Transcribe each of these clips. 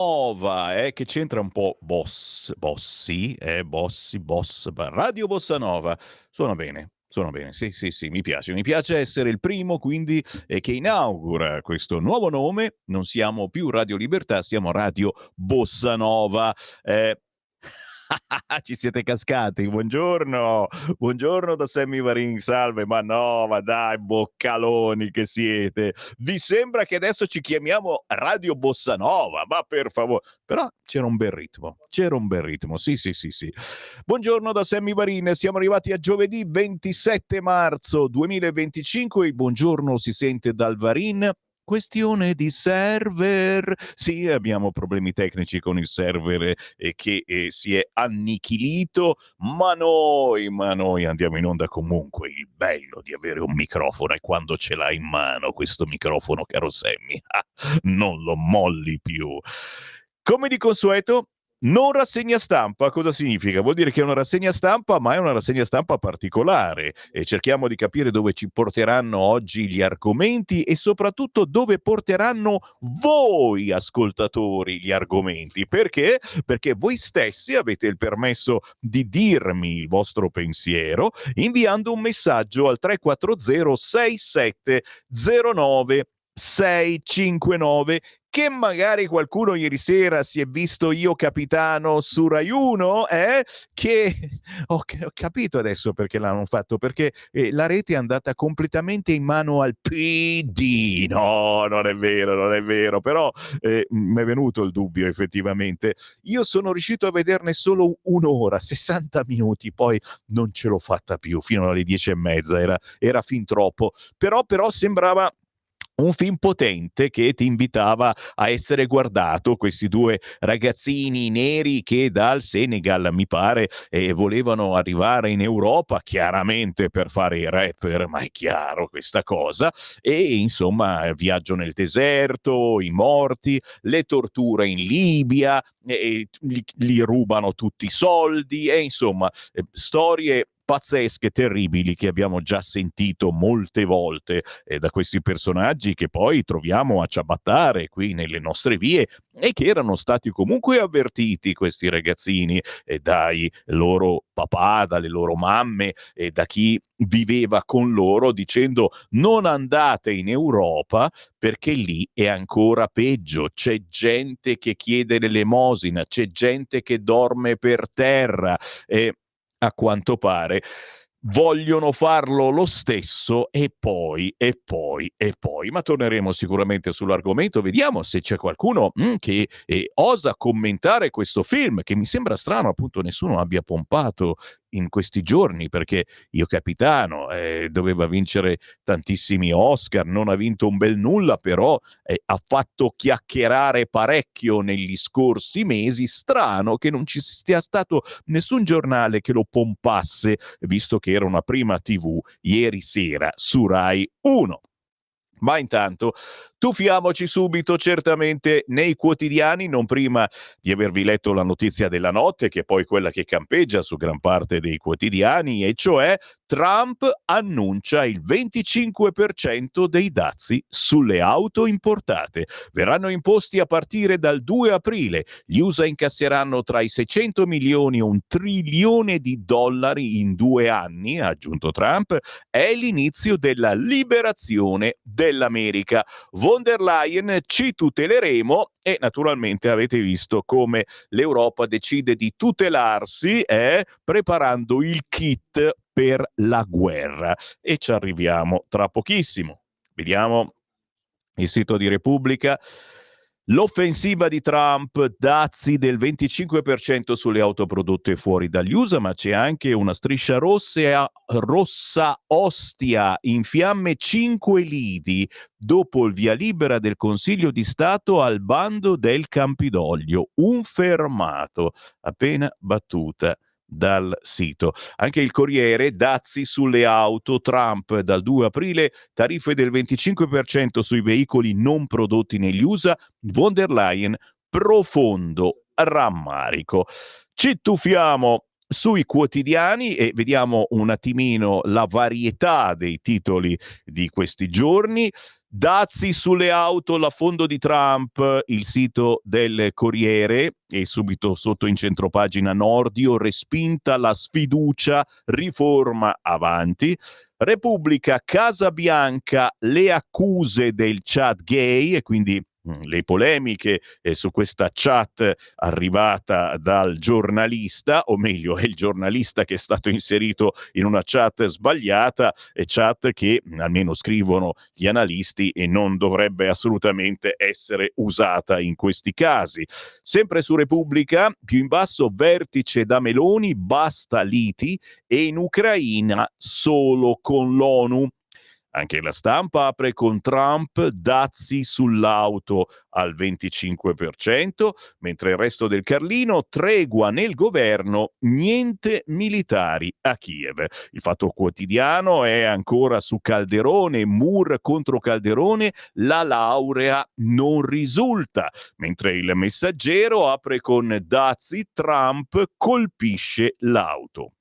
Nova, che c'entra un po' Bossi, Radio Bossa Nova. Suona bene, sì, sì, sì, mi piace. Mi piace essere il primo, quindi, che inaugura questo nuovo nome. Non siamo più Radio Libertà, siamo Radio Bossa Nova. Eh, ci siete cascati, buongiorno, buongiorno da Sammy Varin, salve, ma no, ma dai, boccaloni che siete. Vi sembra che adesso ci chiamiamo Radio Bossa Nova? Ma per favore. Però c'era un bel ritmo, sì, sì, sì, sì. Buongiorno da Sammy Varin, siamo arrivati a giovedì 27 marzo 2025, il buongiorno si sente dal Varin. Questione di server. Sì, abbiamo problemi tecnici con il server che si è annichilito, ma noi andiamo in onda comunque. Il bello di avere un microfono è quando ce l'hai in mano questo microfono, caro Sammy. Non lo molli più. Come di consueto, non rassegna stampa. Cosa significa? Vuol dire che è una rassegna stampa, ma è una rassegna stampa particolare e cerchiamo di capire dove ci porteranno oggi gli argomenti e soprattutto dove porteranno voi ascoltatori gli argomenti. Perché? Perché voi stessi avete il permesso di dirmi il vostro pensiero inviando un messaggio al 340 6709 659, che magari qualcuno ieri sera si è visto Io Capitano su Rai 1, che ho capito adesso perché l'hanno fatto, perché la rete è andata completamente in mano al PD. No, non è vero, non è vero, però mi è venuto il dubbio effettivamente. Io sono riuscito a vederne solo un'ora, 60 minuti, poi non ce l'ho fatta più, fino alle 10:30, era fin troppo, però sembrava un film potente che ti invitava a essere guardato. Questi due ragazzini neri che dal Senegal, mi pare, volevano arrivare in Europa, chiaramente per fare i rapper, ma è chiaro questa cosa, e insomma viaggio nel deserto, i morti, le torture in Libia, gli rubano tutti i soldi e insomma storie pazzesche, terribili, che abbiamo già sentito molte volte da questi personaggi che poi troviamo a ciabattare qui nelle nostre vie e che erano stati comunque avvertiti, questi ragazzini, dai loro papà, dalle loro mamme e da chi viveva con loro, dicendo non andate in Europa perché lì è ancora peggio, c'è gente che chiede l'elemosina, c'è gente che dorme per terra. A quanto pare vogliono farlo lo stesso e poi. Ma torneremo sicuramente sull'argomento, vediamo se c'è qualcuno che osa commentare questo film, che mi sembra strano appunto nessuno abbia pompato in questi giorni, perché Io Capitano doveva vincere tantissimi Oscar, non ha vinto un bel nulla, però ha fatto chiacchierare parecchio negli scorsi mesi. Strano che non ci sia stato nessun giornale che lo pompasse, visto che era una prima TV ieri sera su Rai 1. Ma intanto tuffiamoci subito certamente nei quotidiani, non prima di avervi letto la notizia della notte, che è poi quella che campeggia su gran parte dei quotidiani, e cioè Trump annuncia il 25% dei dazi sulle auto importate. Verranno imposti a partire dal 2 aprile. Gli USA incasseranno tra i 600 milioni e un trilione di dollari in 2 anni, ha aggiunto Trump. È l'inizio della liberazione dell'America. Von der Leyen, ci tuteleremo, e naturalmente avete visto come l'Europa decide di tutelarsi preparando il kit per la guerra, e ci arriviamo tra pochissimo. Vediamo il sito di Repubblica. L'offensiva di Trump, dazi del 25% sulle auto prodotte fuori dagli USA, ma c'è anche una striscia rossa Ostia, in fiamme 5 lidi, dopo il via libera del Consiglio di Stato al bando del Campidoglio. Un fermato, appena battuta dal sito. Anche il Corriere, dazi sulle auto, Trump dal 2 aprile, tariffe del 25% sui veicoli non prodotti negli USA, von der Leyen, profondo rammarico. Ci tuffiamo sui quotidiani e vediamo un attimino la varietà dei titoli di questi giorni. Dazi sulle auto, l'affondo di Trump, il sito del Corriere, e subito sotto in centropagina Nordio, respinta la sfiducia, riforma avanti. Repubblica, Casa Bianca, le accuse del chat gay e quindi le polemiche su questa chat arrivata dal giornalista, o meglio è il giornalista che è stato inserito in una chat sbagliata, e chat che almeno scrivono gli analisti e non dovrebbe assolutamente essere usata in questi casi. Sempre su Repubblica, più in basso, vertice da Meloni, basta liti, e in Ucraina solo con l'ONU. Anche La Stampa apre con Trump, dazi sull'auto al 25%, mentre il resto del Carlino, tregua nel governo, niente militari a Kiev. Il Fatto Quotidiano è ancora su Calderone, Moore contro Calderone, la laurea non risulta, mentre il Messaggero apre con dazi, Trump colpisce l'auto.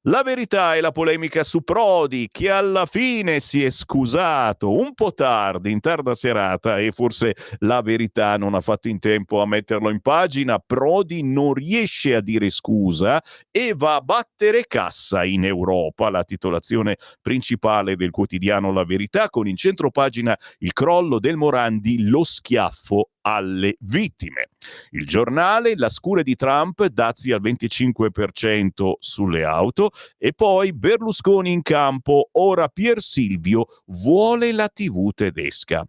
La Verità è la polemica su Prodi, che alla fine si è scusato un po' tardi, in tarda serata, e forse La Verità non ha fatto in tempo a metterlo in pagina. Prodi non riesce a dire scusa e va a battere cassa in Europa, la titolazione principale del quotidiano La Verità, con in centropagina il crollo del Morandi, lo schiaffo alle vittime. Il Giornale, la scure di Trump, dazi al 25% sulle auto, e poi Berlusconi in campo, ora Pier Silvio vuole la TV tedesca.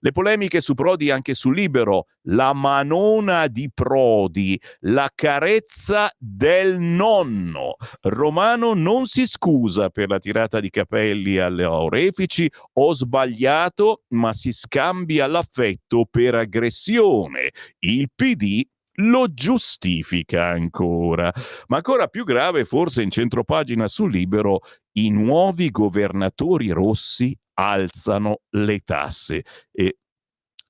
Le polemiche su Prodi anche su Libero, la manona di Prodi, la carezza del nonno. Romano non si scusa per la tirata di capelli alle orefici, ho sbagliato, ma si scambia l'affetto per aggressione. Il PD lo giustifica ancora. Ma ancora più grave, forse in centropagina su Libero, i nuovi governatori rossi alzano le tasse. E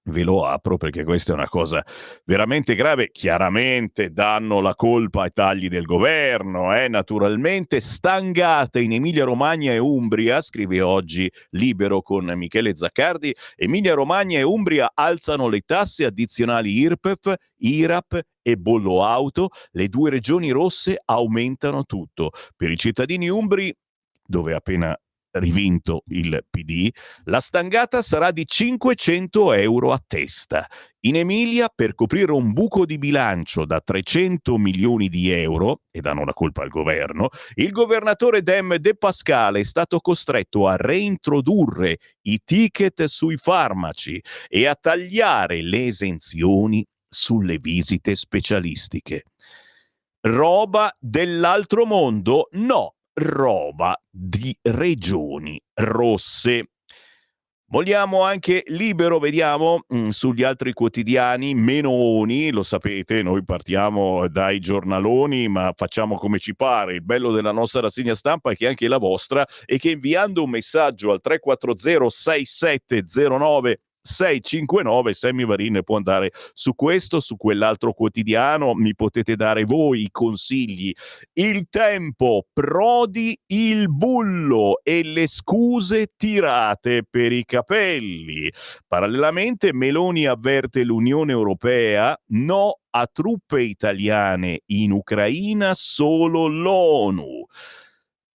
ve lo apro perché questa è una cosa veramente grave. Chiaramente danno la colpa ai tagli del governo, naturalmente. Stangate in Emilia-Romagna e Umbria, scrive oggi Libero con Michele Zaccardi. Emilia-Romagna e Umbria alzano le tasse addizionali IRPEF, IRAP e bollo auto. Le due regioni rosse aumentano tutto. Per i cittadini umbri, dove appena rivinto il PD, la stangata sarà di 500 euro a testa. In Emilia, per coprire un buco di bilancio da 300 milioni di euro, e danno la colpa al governo, il governatore Dem De Pascale è stato costretto a reintrodurre i ticket sui farmaci e a tagliare le esenzioni sulle visite specialistiche. Roba dell'altro mondo? No, roba di regioni rosse. Vogliamo anche Libero, vediamo sugli altri quotidiani. Menoni, lo sapete, noi partiamo dai giornaloni, ma facciamo come ci pare. Il bello della nostra rassegna stampa è che anche la vostra, e che inviando un messaggio al 340 6709 659 Sammy Varin può andare su questo, su quell'altro quotidiano, mi potete dare voi i consigli. Il Tempo, Prodi il bullo e le scuse tirate per i capelli. Parallelamente Meloni avverte l'Unione Europea, no a truppe italiane in Ucraina, solo l'ONU.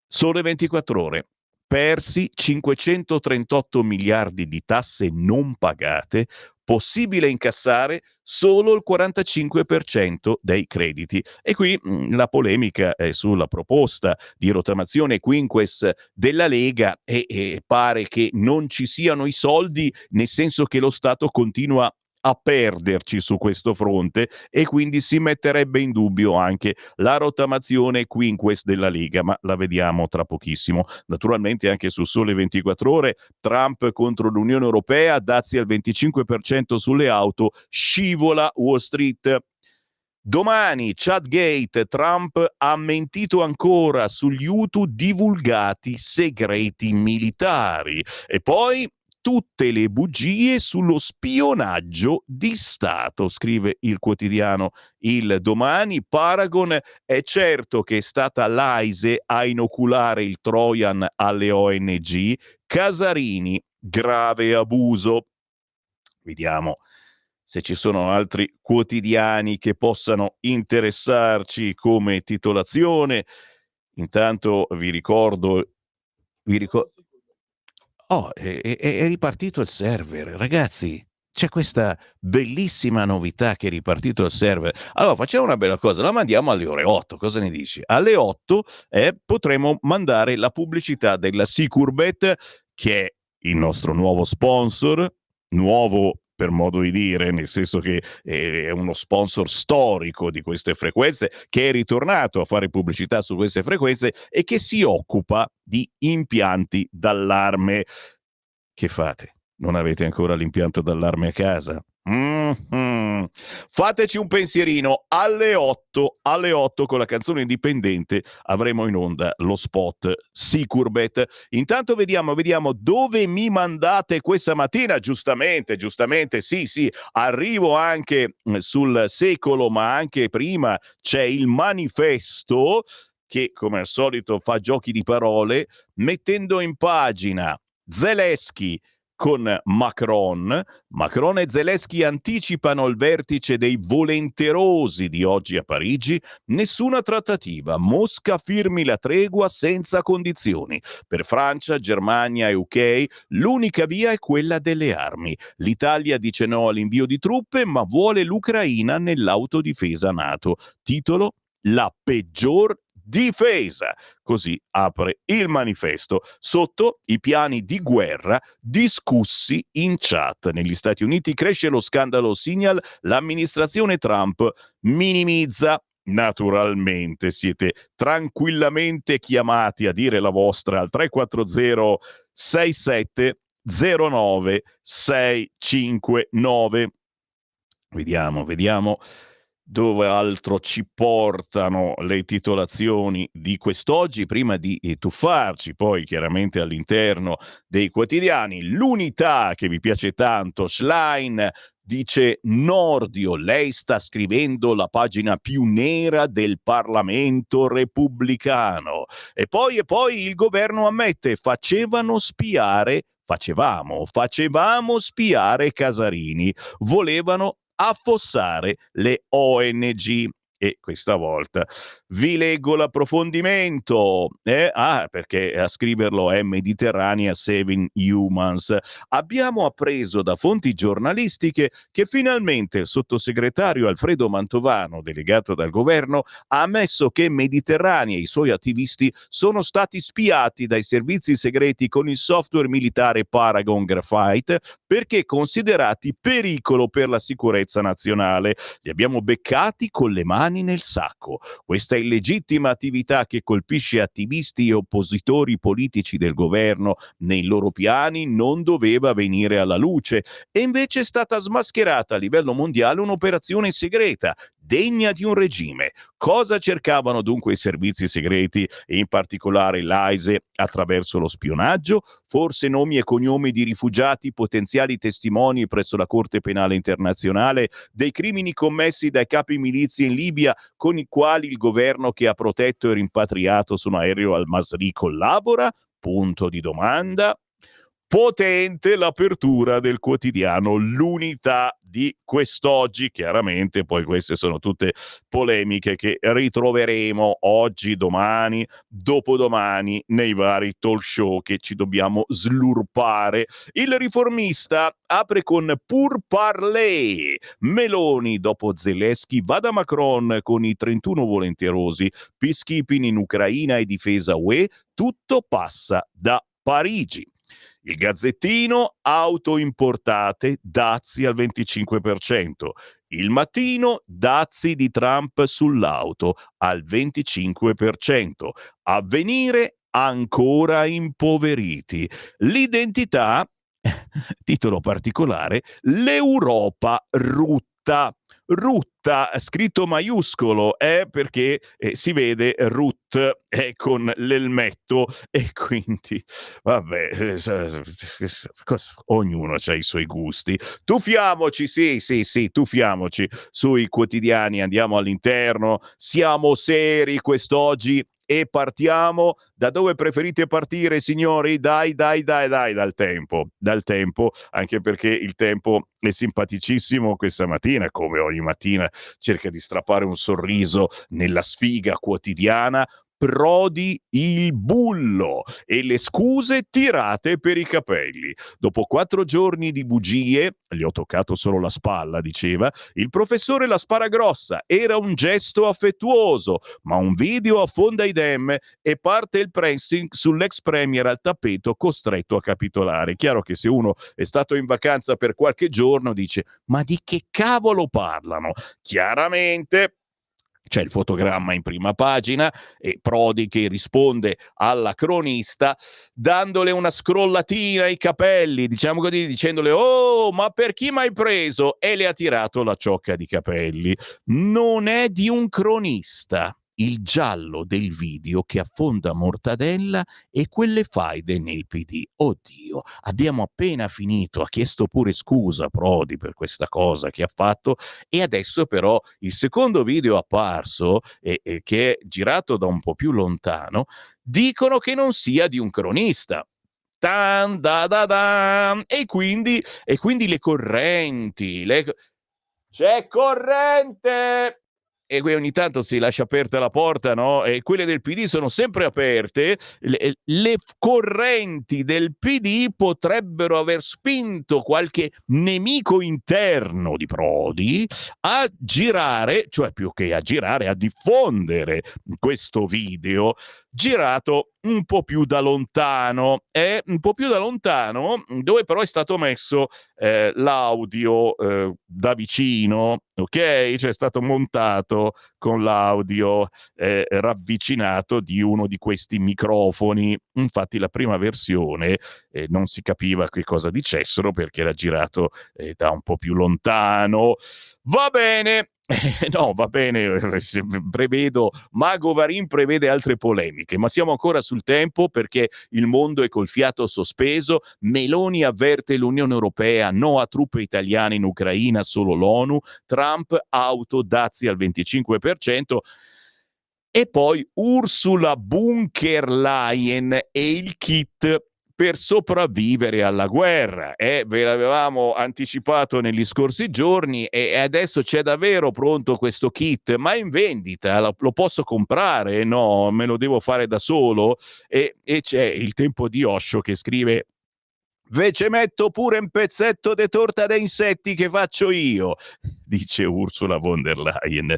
Sole 24 ore. Persi 538 miliardi di tasse non pagate, possibile incassare solo il 45% dei crediti. E qui la polemica è sulla proposta di rottamazione quinques della Lega, e pare che non ci siano i soldi, nel senso che lo Stato continua a perderci su questo fronte, e quindi si metterebbe in dubbio anche la rottamazione quinques della Lega, ma la vediamo tra pochissimo. Naturalmente anche su Sole 24 Ore, Trump contro l'Unione Europea, dazi al 25% sulle auto, scivola Wall Street. Domani, Chatgate, Trump ha mentito ancora sugli utu divulgati segreti militari. E poi tutte le bugie sullo spionaggio di Stato, scrive il quotidiano Il Domani. Paragon: è certo che è stata l'AISE a inoculare il Trojan alle ONG. Casarini: grave abuso. Vediamo se ci sono altri quotidiani che possano interessarci come titolazione. Intanto vi ricordo. Oh, è ripartito il server, ragazzi. C'è questa bellissima novità che è ripartito il server. Allora, facciamo una bella cosa, la mandiamo alle ore 8, cosa ne dici? Alle 8 potremo mandare la pubblicità della Securbet, che è il nostro nuovo sponsor, nuovo per modo di dire, nel senso che è uno sponsor storico di queste frequenze, che è ritornato a fare pubblicità su queste frequenze e che si occupa di impianti d'allarme. Che fate? Non avete ancora l'impianto d'allarme a casa? Mm-hmm. Fateci un pensierino. Alle 8 con la canzone indipendente avremo in onda lo spot Securbet. Intanto vediamo dove mi mandate questa mattina. Giustamente, sì, arrivo anche sul secolo, ma anche prima c'è il manifesto che come al solito fa giochi di parole, mettendo in pagina Zelensky con Macron. Macron e Zelensky anticipano il vertice dei volenterosi di oggi a Parigi. Nessuna trattativa. Mosca firmi la tregua senza condizioni. Per Francia, Germania e UK l'unica via è quella delle armi. L'Italia dice no all'invio di truppe, ma vuole l'Ucraina nell'autodifesa NATO. Titolo: la peggior difesa. Così apre il manifesto. Sotto i piani di guerra discussi in chat. Negli Stati Uniti cresce lo scandalo Signal, l'amministrazione Trump minimizza. Naturalmente siete tranquillamente chiamati a dire la vostra al 340 67 09 659. Vediamo dove altro ci portano le titolazioni di quest'oggi, prima di tuffarci poi chiaramente all'interno dei quotidiani. L'Unità, che vi piace tanto, Schlein dice Nordio, lei sta scrivendo la pagina più nera del Parlamento repubblicano. E poi il governo ammette, facevamo spiare Casarini, volevano affossare le ONG. E questa volta vi leggo l'approfondimento, perché a scriverlo è Mediterranea 7 Humans. Abbiamo appreso da fonti giornalistiche che finalmente il sottosegretario Alfredo Mantovano, delegato dal governo, ha ammesso che Mediterranea e i suoi attivisti sono stati spiati dai servizi segreti con il software militare Paragon Graphite perché considerati pericolo per la sicurezza nazionale. Li abbiamo beccati con le mani nel sacco. Questa illegittima attività che colpisce attivisti e oppositori politici del governo nei loro piani non doveva venire alla luce e invece è stata smascherata a livello mondiale un'operazione segreta degna di un regime. Cosa cercavano dunque i servizi segreti e in particolare l'AISE attraverso lo spionaggio? Forse nomi e cognomi di rifugiati, potenziali testimoni presso la Corte Penale Internazionale dei crimini commessi dai capi milizie in Libia con i quali il governo che ha protetto e rimpatriato su un aereo al-Masri collabora? Punto di domanda. Potente l'apertura del quotidiano L'Unità di quest'oggi. Chiaramente poi queste sono tutte polemiche che ritroveremo oggi, domani, dopodomani nei vari talk show che ci dobbiamo slurpare. Il Riformista apre con Pur Parler. Meloni dopo Zelensky va da Macron con i 31 volenterosi. Peacekeeping in Ucraina e difesa UE. Tutto passa da Parigi. Il Gazzettino, auto importate, dazi al 25%. Il Mattino, dazi di Trump sull'auto al 25%. Avvenire, ancora impoveriti. L'Identità, titolo particolare, l'Europa rutta. Rutta, scritto maiuscolo, perché si vede Ruth con l'elmetto e quindi vabbè, ognuno ha i suoi gusti. Tuffiamoci, sì, tuffiamoci sui quotidiani, andiamo all'interno, siamo seri quest'oggi e partiamo. Da dove preferite partire, signori? Dai, dal tempo, anche perché il tempo è simpaticissimo questa mattina, come ogni mattina cerca di strappare un sorriso nella sfiga quotidiana. Prodi il bullo e le scuse tirate per i capelli. Dopo 4 giorni di bugie, gli ho toccato solo la spalla, diceva, il professore la spara grossa, era un gesto affettuoso, ma un video affonda i dem e parte il pressing sull'ex premier al tappeto costretto a capitolare. Chiaro che se uno è stato in vacanza per qualche giorno dice ma di che cavolo parlano? Chiaramente c'è il fotogramma in prima pagina e Prodi che risponde alla cronista dandole una scrollatina ai capelli, diciamo così, dicendole oh ma per chi m'hai preso? E le ha tirato la ciocca di capelli. Non è di un cronista il giallo del video che affonda Mortadella e quelle faide nel PD. Oddio, abbiamo appena finito, ha chiesto pure scusa Prodi per questa cosa che ha fatto e adesso però il secondo video apparso, che è girato da un po' più lontano, dicono che non sia di un cronista. Tan, da, da, da. E quindi le correnti. C'è corrente! E qui ogni tanto si lascia aperta la porta, no? E quelle del PD sono sempre aperte. Le correnti del PD potrebbero aver spinto qualche nemico interno di Prodi a girare, cioè più che a girare, a diffondere questo video girato un po' più da lontano, dove però è stato messo l'audio da vicino, ok? Cioè è stato montato con l'audio ravvicinato di uno di questi microfoni. Infatti la prima versione non si capiva che cosa dicessero perché era girato da un po' più lontano. Va bene. No, va bene, prevedo, Mago Varin prevede altre polemiche, ma siamo ancora sul tempo perché il mondo è col fiato sospeso. Meloni avverte l'Unione Europea, no a truppe italiane in Ucraina, solo l'ONU. Trump, auto, dazi al 25%. E poi Ursula von der Leyen e il kit per sopravvivere alla guerra. Ve l'avevamo anticipato negli scorsi giorni e adesso c'è davvero pronto questo kit, ma è in vendita, lo posso comprare? No, me lo devo fare da solo? E c'è il Tempo di Osho che scrive ve ce metto pure un pezzetto di torta da insetti che faccio io, dice Ursula von der Leyen.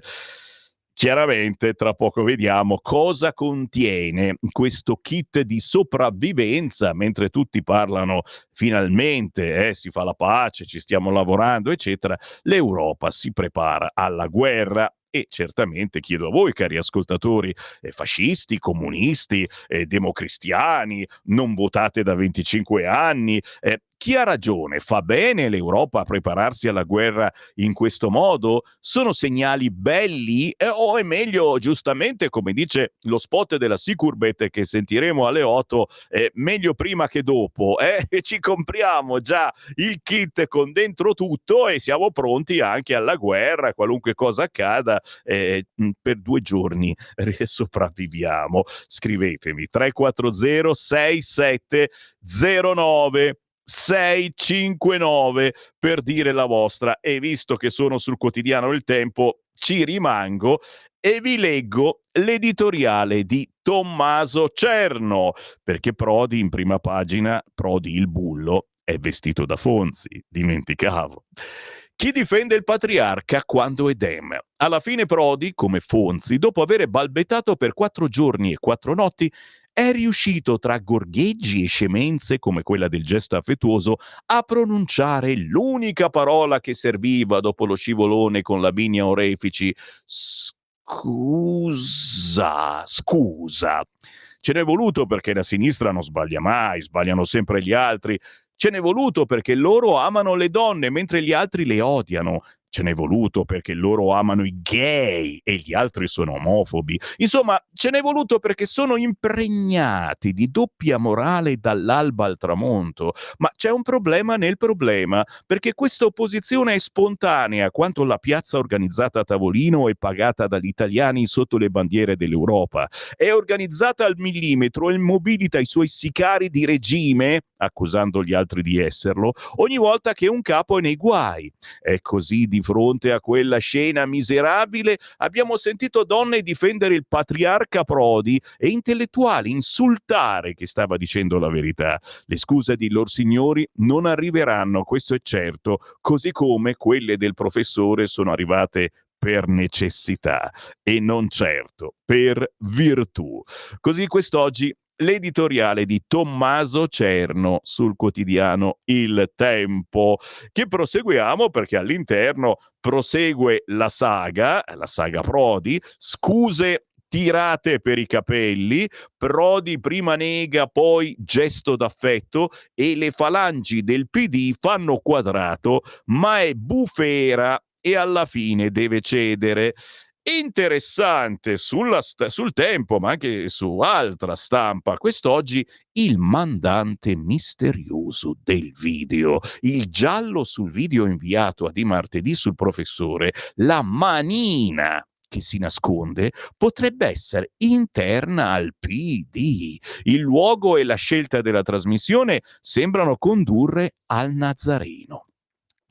Chiaramente tra poco vediamo cosa contiene questo kit di sopravvivenza, mentre tutti parlano finalmente, si fa la pace, ci stiamo lavorando, eccetera, l'Europa si prepara alla guerra. E certamente chiedo a voi, cari ascoltatori, fascisti, comunisti, democristiani, non votate da 25 anni, chi ha ragione? Fa bene l'Europa a prepararsi alla guerra in questo modo? Sono segnali belli? O è meglio, giustamente, come dice lo spot della Sicurbet che sentiremo alle 8, meglio prima che dopo, e ci compriamo già il kit con dentro tutto e siamo pronti anche alla guerra, qualunque cosa accada, per 2 giorni sopravviviamo. Scrivetemi 340 6709 659 per dire la vostra, e visto che sono sul quotidiano Il Tempo ci rimango e vi leggo l'editoriale di Tommaso Cerno, perché Prodi in prima pagina, Prodi il bullo, è vestito da Fonzi, dimenticavo. Chi difende il patriarca quando è dem? Alla fine Prodi, come Fonzi, dopo aver balbettato per 4 giorni e 4 notti, è riuscito tra gorgheggi e scemenze come quella del gesto affettuoso a pronunciare l'unica parola che serviva dopo lo scivolone con Lavinia Orefici: scusa. Ce n'è voluto perché la sinistra non sbaglia mai, sbagliano sempre gli altri. Ce n'è voluto perché loro amano le donne mentre gli altri le odiano. ce n'è voluto perché loro amano i gay e gli altri sono omofobi. Insomma, ce n'è voluto perché sono impregnati di doppia morale dall'alba al tramonto. Ma c'è un problema nel problema, perché questa opposizione è spontanea quanto la piazza organizzata a tavolino e pagata dagli italiani sotto le bandiere dell'Europa. È organizzata al millimetro e mobilita i suoi sicari di regime, accusando gli altri di esserlo, ogni volta che un capo è nei guai. E così di fronte a quella scena miserabile abbiamo sentito donne difendere il patriarca Prodi e intellettuali insultare chi stava dicendo la verità. Le scuse di lor signori non arriveranno, questo è certo, così come quelle del professore sono arrivate per necessità e non certo per virtù. Così quest'oggi l'editoriale di Tommaso Cerno sul quotidiano Il Tempo, che proseguiamo perché all'interno prosegue la saga Prodi, scuse tirate per i capelli, Prodi prima nega, poi gesto d'affetto e le falangi del PD fanno quadrato, ma è bufera e alla fine deve cedere. Interessante sul Tempo, ma anche su altra stampa, quest'oggi il mandante misterioso del video, il giallo sul video inviato a Di Martedì sul professore, la manina che si nasconde potrebbe essere interna al PD. Il luogo e la scelta della trasmissione sembrano condurre al Nazareno.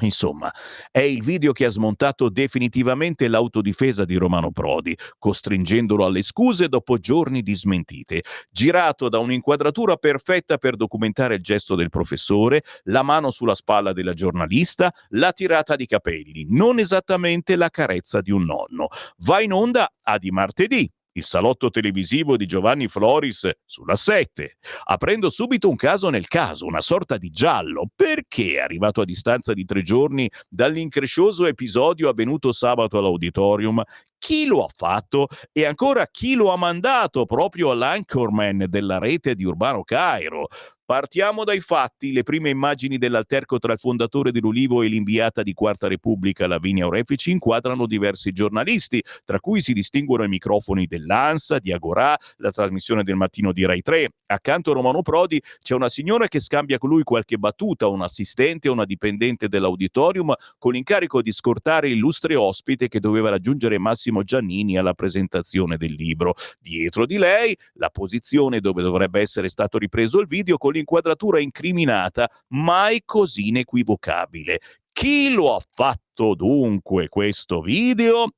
Insomma, è il video che ha smontato definitivamente l'autodifesa di Romano Prodi, costringendolo alle scuse dopo giorni di smentite, girato da un'inquadratura perfetta per documentare il gesto del professore, la mano sulla spalla della giornalista, la tirata di capelli, non esattamente la carezza di un nonno. Va in onda a Di Martedì, il salotto televisivo di Giovanni Floris sulla 7, aprendo subito un caso nel caso, una sorta di giallo, perché arrivato a distanza di 3 giorni dall'increscioso episodio avvenuto sabato all'Auditorium, chi lo ha fatto e ancora chi lo ha mandato proprio all'anchorman della rete di Urbano Cairo. Partiamo dai fatti. Le prime immagini dell'alterco tra il fondatore dell'Ulivo e l'inviata di Quarta Repubblica Lavinia Orefici inquadrano diversi giornalisti, tra cui si distinguono i microfoni dell'ANSA, di Agorà, la trasmissione del mattino di Rai 3. Accanto a Romano Prodi c'è una signora che scambia con lui qualche battuta, un assistente o una dipendente dell'auditorium con l'incarico di scortare l'illustre ospite che doveva raggiungere Massimo Giannini alla presentazione del libro. Dietro di lei la posizione dove dovrebbe essere stato ripreso il video con l'inquadratura incriminata, mai così inequivocabile. Chi lo ha fatto dunque questo video?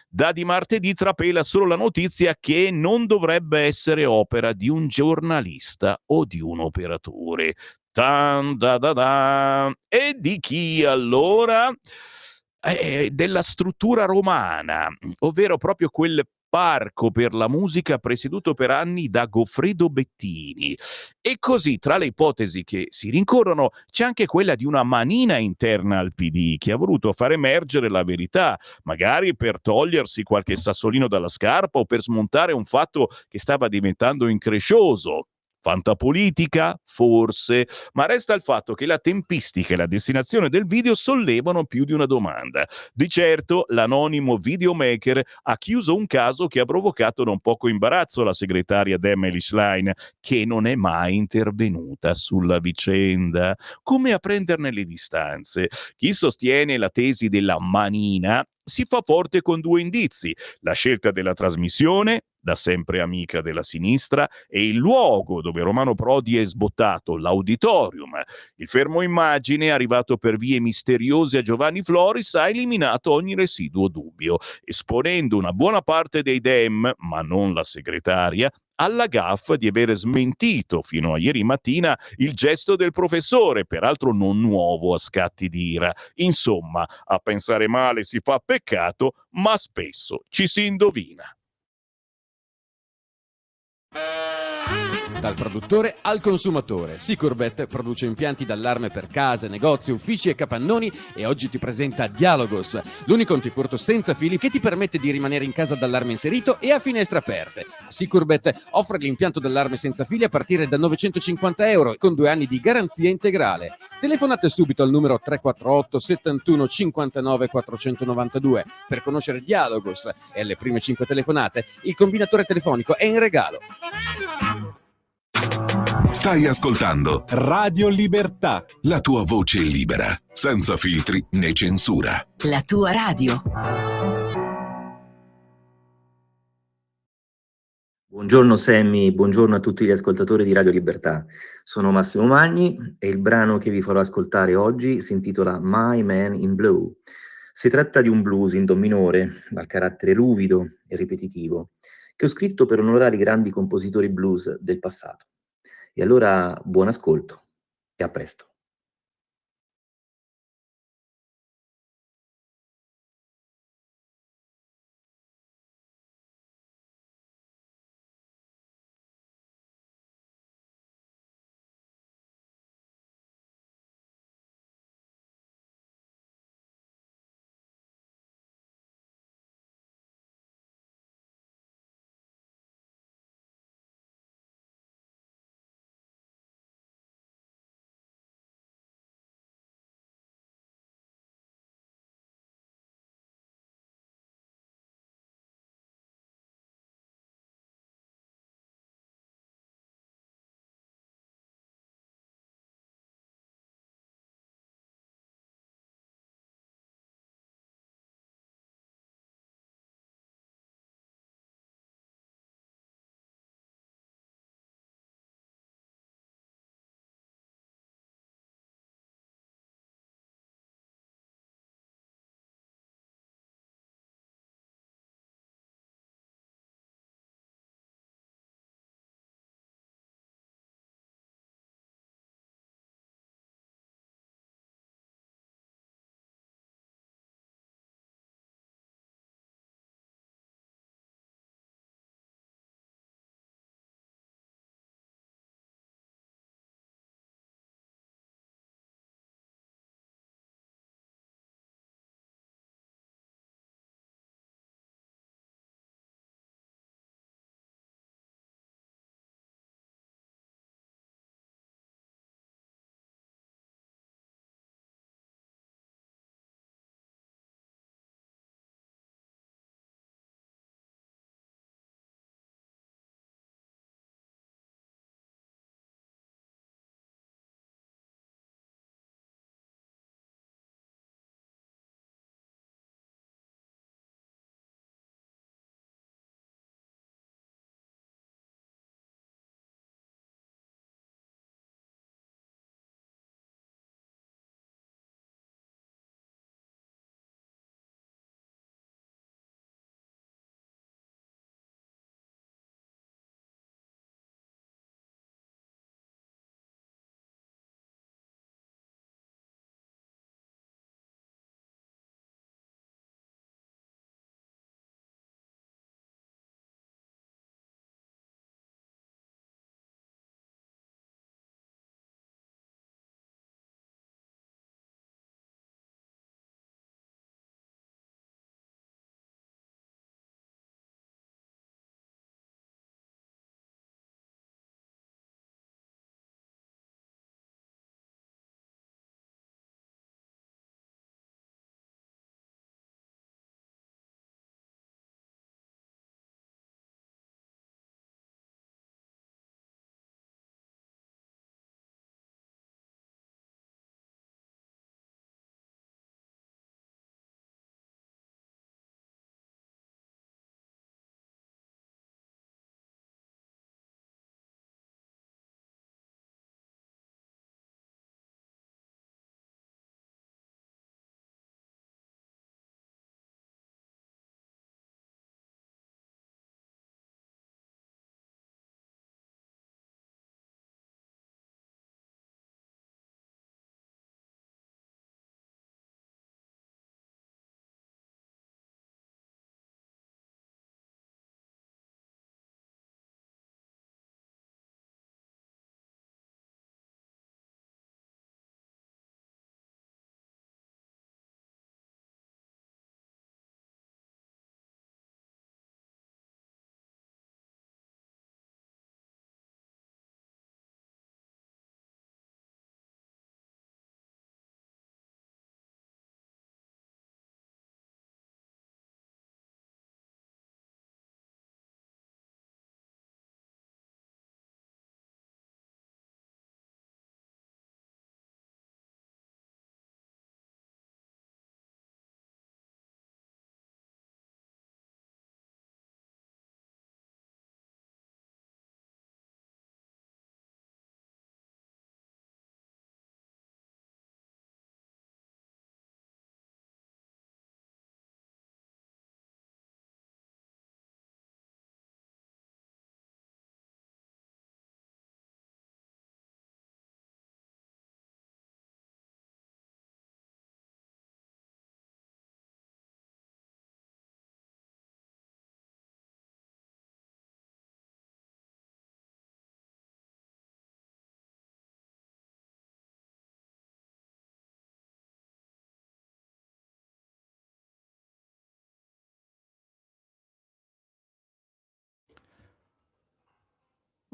Da Di Martedì trapela solo la notizia che non dovrebbe essere opera di un giornalista o di un operatore. Tan da da da. E di chi allora? Della struttura romana, ovvero proprio quel parco per la musica presieduto per anni da Goffredo Bettini. E così, tra le ipotesi che si rincorrono, c'è anche quella di una manina interna al PD che ha voluto far emergere la verità, magari per togliersi qualche sassolino dalla scarpa o per smontare un fatto che stava diventando increscioso. Fantapolitica? Forse, ma resta il fatto che la tempistica e la destinazione del video sollevano più di una domanda. Di certo, l'anonimo videomaker ha chiuso un caso che ha provocato non poco imbarazzo alla segretaria Emily Schlein, che non è mai intervenuta sulla vicenda. Come a prenderne le distanze? Chi sostiene la tesi della manina si fa forte con due indizi: la scelta della trasmissione, da sempre amica della sinistra, e il luogo dove Romano Prodi è sbottato, l'auditorium. Il fermo immagine, arrivato per vie misteriose a Giovanni Floris, ha eliminato ogni residuo dubbio, esponendo una buona parte dei Dem, ma non la segretaria, alla gaffa di aver smentito fino a ieri mattina il gesto del professore, peraltro non nuovo a scatti di ira. Insomma, a pensare male si fa peccato, ma spesso ci si indovina. Dal produttore al consumatore, Sicurbet produce impianti d'allarme per case, negozi, uffici e capannoni e oggi ti presenta Dialogos, l'unico antifurto senza fili che ti permette di rimanere in casa d'allarme inserito e a finestre aperte. Sicurbet offre l'impianto d'allarme senza fili a partire da €950 con 2 anni di garanzia integrale. Telefonate subito al numero 348 71 59 492 per conoscere Dialogos e alle prime 5 telefonate il combinatore telefonico è in regalo. Stai ascoltando Radio Libertà, la tua voce libera, senza filtri né censura. La tua radio. Buongiorno Sammy, buongiorno a tutti gli ascoltatori di Radio Libertà. Sono Massimo Magni e il brano che vi farò ascoltare oggi si intitola My Man in Blue. Si tratta di un blues in do minore, dal carattere ruvido e ripetitivo, che ho scritto per onorare i grandi compositori blues del passato. E allora buon ascolto e a presto.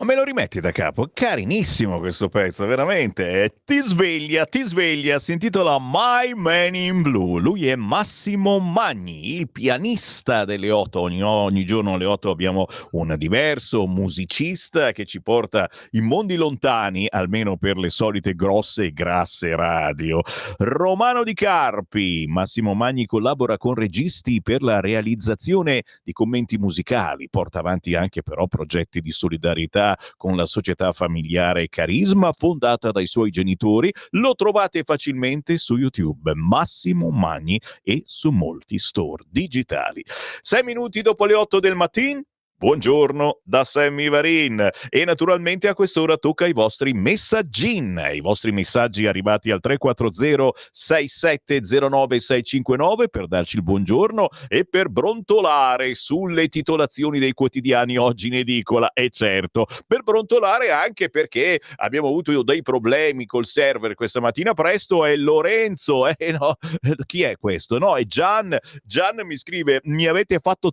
Ma me lo rimetti da capo? Carinissimo questo pezzo, veramente. Ti sveglia, si intitola My Man in Blue. Lui è Massimo Magni, il pianista delle 8. Ogni giorno alle 8 abbiamo un diverso musicista che ci porta in mondi lontani, almeno per le solite grosse e grasse radio. Romano Di Carpi, Massimo Magni collabora con registi per la realizzazione di commenti musicali, porta avanti anche però progetti di solidarietà con la società familiare Carisma fondata dai suoi genitori. Lo trovate facilmente su YouTube, Massimo Magni, e su molti store digitali. 6 minuti dopo le 8 del mattino. Buongiorno da Sammy Varin e naturalmente a quest'ora tocca i vostri messaggin, i vostri messaggi arrivati al 340 6709 659 per darci il buongiorno e per brontolare sulle titolazioni dei quotidiani oggi in edicola, e certo, per brontolare anche perché abbiamo avuto dei problemi col server questa mattina presto. È Lorenzo, no, chi è questo? No, è Gian mi scrive: mi avete fatto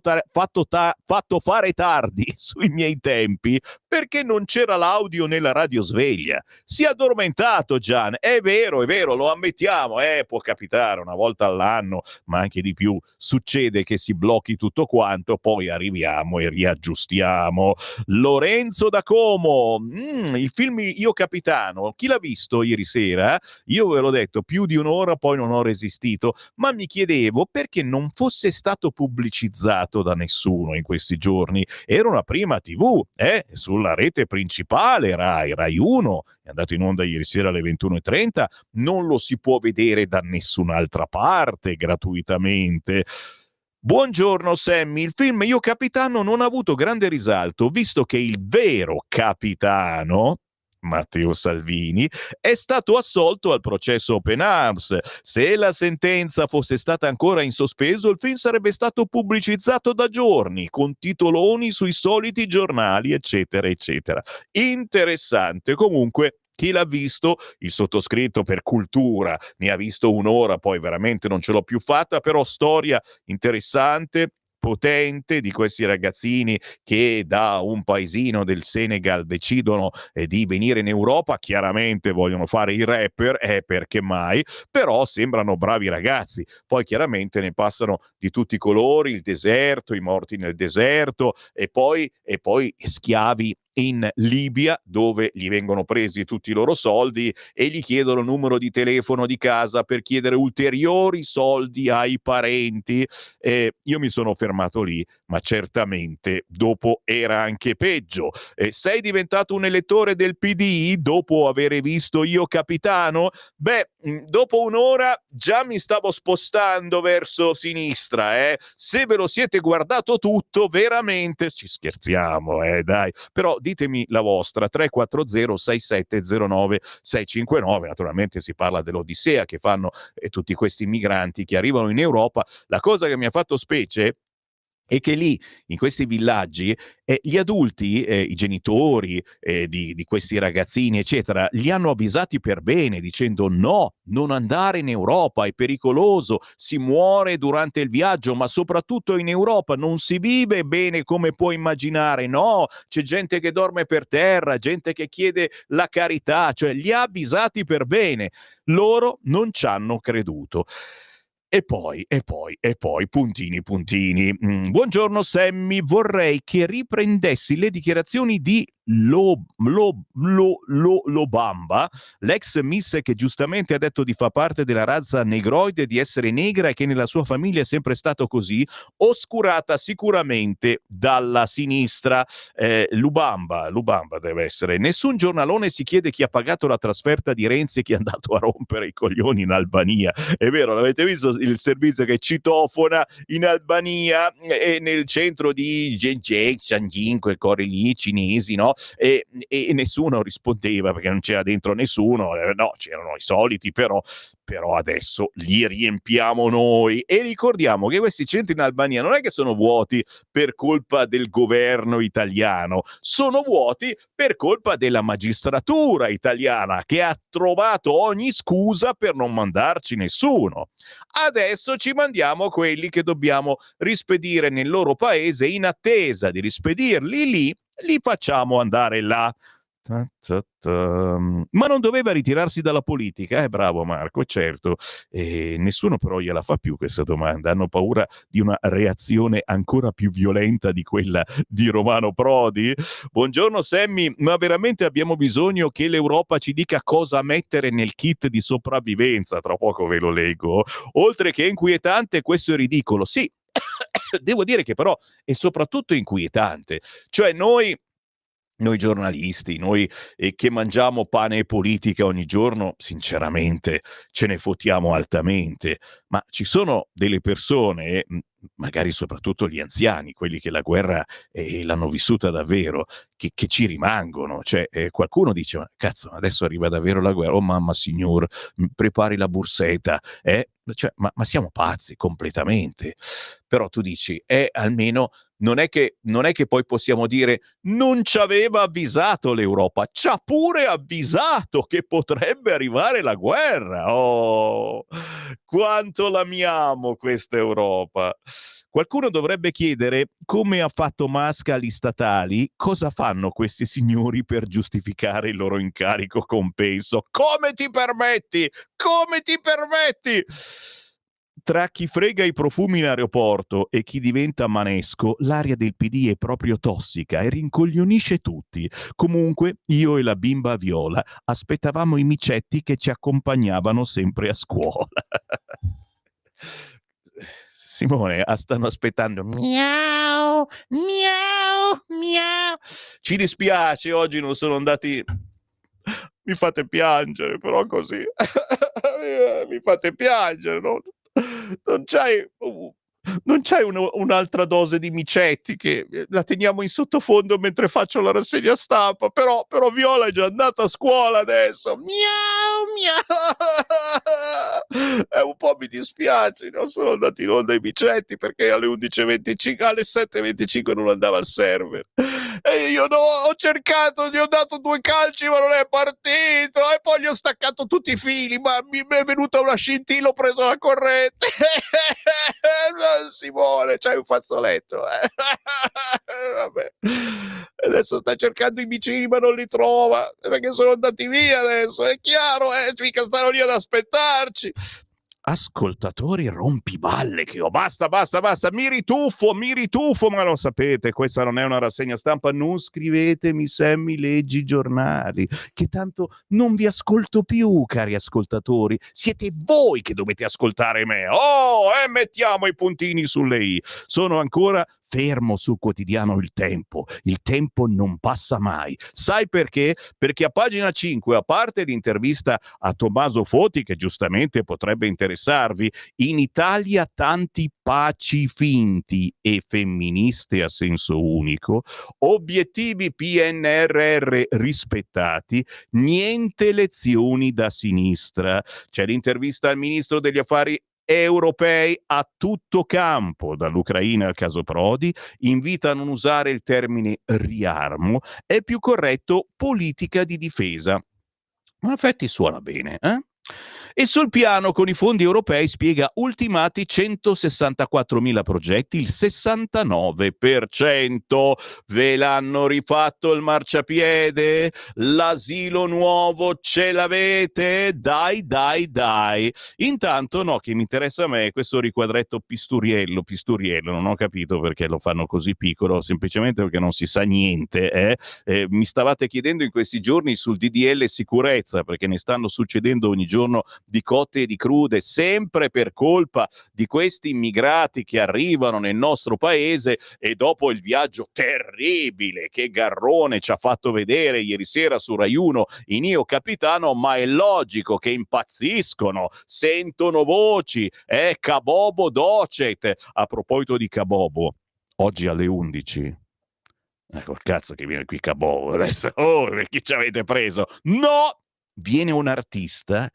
fare tardi sui miei tempi perché non c'era l'audio nella radiosveglia. Si è addormentato Gian, è vero, lo ammettiamo, può capitare una volta all'anno, ma anche di più, succede che si blocchi tutto quanto, poi arriviamo e riaggiustiamo. Lorenzo da Como, il film Io Capitano, chi l'ha visto ieri sera? Io ve l'ho detto, più di un'ora, poi non ho resistito, ma mi chiedevo perché non fosse stato pubblicizzato da nessuno in questi giorni. Era una prima TV, sulla rete principale Rai 1, è andato in onda ieri sera alle 21:30, non lo si può vedere da nessun'altra parte gratuitamente. Buongiorno Sammy, il film Io Capitano non ha avuto grande risalto, visto che il vero capitano, Matteo Salvini, è stato assolto al processo Open Arms. Se la sentenza fosse stata ancora in sospeso, il film sarebbe stato pubblicizzato da giorni, con titoloni sui soliti giornali, eccetera, eccetera. Interessante. Comunque, chi l'ha visto, il sottoscritto per cultura, ne ha visto un'ora, poi veramente non ce l'ho più fatta, però storia interessante, potente, di questi ragazzini che da un paesino del Senegal decidono di venire in Europa. Chiaramente vogliono fare i rapper, perché mai, però sembrano bravi ragazzi. Poi chiaramente ne passano di tutti i colori, il deserto, i morti nel deserto, e poi schiavi in Libia, dove gli vengono presi tutti i loro soldi e gli chiedono il numero di telefono di casa per chiedere ulteriori soldi ai parenti. Io mi sono fermato lì, ma certamente dopo era anche peggio. Sei diventato un elettore del PD dopo aver visto Io Capitano? Beh, dopo un'ora già mi stavo spostando verso sinistra. Se ve lo siete guardato tutto, veramente, ci scherziamo, dai, però ditemi la vostra. 340 6709 659. Naturalmente si parla dell'Odissea che fanno tutti questi migranti che arrivano in Europa. La cosa che mi ha fatto specie è che lì, in questi villaggi, gli adulti, i genitori di questi ragazzini, eccetera, li hanno avvisati per bene, dicendo: no, non andare in Europa, è pericoloso, si muore durante il viaggio, ma soprattutto in Europa non si vive bene come puoi immaginare, no, c'è gente che dorme per terra, gente che chiede la carità, cioè li ha avvisati per bene. Loro non ci hanno creduto. E poi, puntini. Buongiorno Sammy, vorrei che riprendessi le dichiarazioni di Lobamba, l'ex miss che giustamente ha detto di far parte della razza negroide, di essere negra e che nella sua famiglia è sempre stato così, oscurata sicuramente dalla sinistra. Lubamba deve essere. Nessun giornalone si chiede chi ha pagato la trasferta di Renzi, che è andato a rompere i coglioni in Albania. È vero, l'avete visto il servizio che citofona in Albania e nel centro di Zhangjiang, quei cori lì cinesi, no? E nessuno rispondeva perché non c'era dentro nessuno, no, c'erano i soliti, però però adesso li riempiamo noi. E ricordiamo che questi centri in Albania non è che sono vuoti per colpa del governo italiano, sono vuoti per colpa della magistratura italiana, che ha trovato ogni scusa per non mandarci nessuno. Adesso ci mandiamo quelli che dobbiamo rispedire nel loro paese. In attesa di rispedirli lì, li facciamo andare là. Ma non doveva ritirarsi dalla politica, bravo Marco, certo. Nessuno però gliela fa più questa domanda, hanno paura di una reazione ancora più violenta di quella di Romano Prodi. Buongiorno Sammy, ma veramente abbiamo bisogno che l'Europa ci dica cosa mettere nel kit di sopravvivenza? Tra poco ve lo leggo. Oltre che inquietante, questo è ridicolo. Sì, devo dire che però è soprattutto inquietante. Cioè noi giornalisti, noi che mangiamo pane e politica ogni giorno, sinceramente ce ne fottiamo altamente, ma ci sono delle persone, magari soprattutto gli anziani, quelli che la guerra l'hanno vissuta davvero, che ci rimangono. Cioè, qualcuno dice, ma cazzo, adesso arriva davvero la guerra, oh mamma signor, prepari la bursetta, cioè, ma siamo pazzi completamente. Però tu dici, almeno non è che poi possiamo dire non ci aveva avvisato l'Europa, ci ha pure avvisato che potrebbe arrivare la guerra. Oh, quanto l'amiamo questa Europa. Qualcuno dovrebbe chiedere come ha fatto Musk agli statali, cosa fanno questi signori per giustificare il loro incarico compenso. Come ti permetti? Come ti permetti? Tra chi frega i profumi in aeroporto e chi diventa manesco, l'aria del PD è proprio tossica e rincoglionisce tutti. Comunque, io e la bimba Viola aspettavamo i micetti che ci accompagnavano sempre a scuola. Simone, stanno aspettando. Miau, miau, miau. Ci dispiace, oggi non sono andati. Mi fate piangere, però così. Mi fate piangere, no? Non c'hai un'altra dose di micetti che la teniamo in sottofondo mentre faccio la rassegna stampa, però Viola è già andata a scuola adesso. Miau, miau. Un po' mi dispiace, non sono andati in onda i micetti perché alle 11:25, alle 7:25 non andava al server. E io no, ho cercato, gli ho dato 2 calci ma non è partito, e poi gli ho staccato tutti i fili, ma mi è venuta una scintilla, ho preso la corrente. Simone, c'hai un fazzoletto. Vabbè. Adesso sta cercando i vicini ma non li trova, perché sono andati via adesso, è chiaro, mica stanno lì ad aspettarci. Ascoltatori rompiballe che ho, basta, mi rituffo, ma lo sapete, questa non è una rassegna stampa, non scrivetemi Sammy leggi i giornali, che tanto non vi ascolto più, cari ascoltatori, siete voi che dovete ascoltare me. Mettiamo i puntini sulle i, sono ancora fermo sul quotidiano Il Tempo non passa mai. Sai perché? Perché a pagina 5, a parte l'intervista a Tommaso Foti, che giustamente potrebbe interessarvi, in Italia tanti paci finti e femministe a senso unico, obiettivi PNRR rispettati, niente lezioni da sinistra. C'è l'intervista al ministro degli affari europei a tutto campo, dall'Ucraina al caso Prodi, invita a non usare il termine riarmo, è più corretto politica di difesa. In effetti suona bene, eh? E sul piano con i fondi europei spiega ultimati 164.000 progetti, il 69%. Ve l'hanno rifatto il marciapiede? L'asilo nuovo ce l'avete? Dai. Intanto no, che mi interessa a me è questo riquadretto Pisturiello, non ho capito perché lo fanno così piccolo, semplicemente perché non si sa niente. Mi stavate chiedendo in questi giorni sul DDL sicurezza, perché ne stanno succedendo ogni giorno di cotte e di crude, sempre per colpa di questi immigrati che arrivano nel nostro paese e dopo il viaggio terribile che Garrone ci ha fatto vedere ieri sera su Rai 1 in Io Capitano, ma è logico che impazziscono, sentono voci, Cabobo docet. A proposito di Cabobo, oggi alle 11 ecco, cazzo che viene qui Cabobo adesso, chi ci avete preso? No! Viene un artista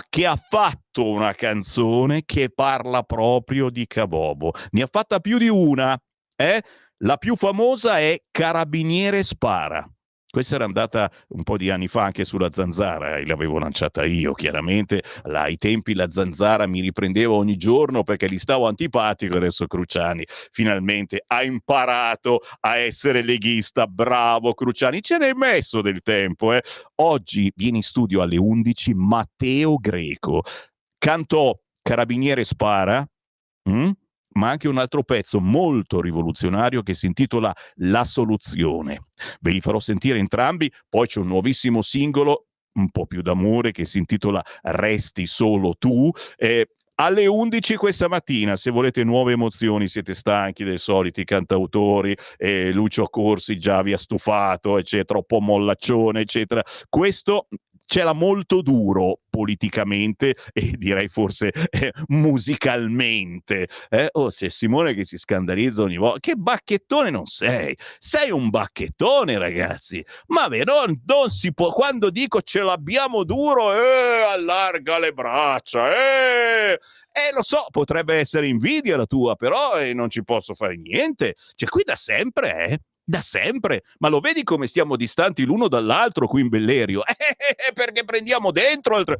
che ha fatto una canzone che parla proprio di Kabobo. Ne ha fatta più di una, eh? La più famosa è Carabiniere spara. Questa era andata un po' di anni fa anche sulla Zanzara, e l'avevo lanciata io, chiaramente. Ai tempi la Zanzara mi riprendeva ogni giorno perché gli stavo antipatico, adesso Cruciani finalmente ha imparato a essere leghista. Bravo Cruciani, ce n'hai messo del tempo, eh? Oggi viene in studio alle 11 Matteo Greco. Cantò Carabiniere spara, mm? Ma anche un altro pezzo molto rivoluzionario che si intitola La soluzione. Ve li farò sentire entrambi, poi c'è un nuovissimo singolo un po' più d'amore che si intitola Resti solo tu. Alle 11 questa mattina, se volete nuove emozioni, siete stanchi dei soliti cantautori, Lucio Corsi già vi ha stufato, eccetera, troppo mollaccione, eccetera. Questo c'era molto duro politicamente e direi forse musicalmente. Oh, c'è Simone che si scandalizza ogni volta. Che bacchettone non sei? Sei un bacchettone, ragazzi. Ma non si può. Quando dico ce l'abbiamo duro, allarga le braccia. Lo so, potrebbe essere invidia la tua, però non ci posso fare niente. Cioè, qui da sempre, da sempre, ma lo vedi come stiamo distanti l'uno dall'altro qui in Bellerio? Perché prendiamo dentro altre...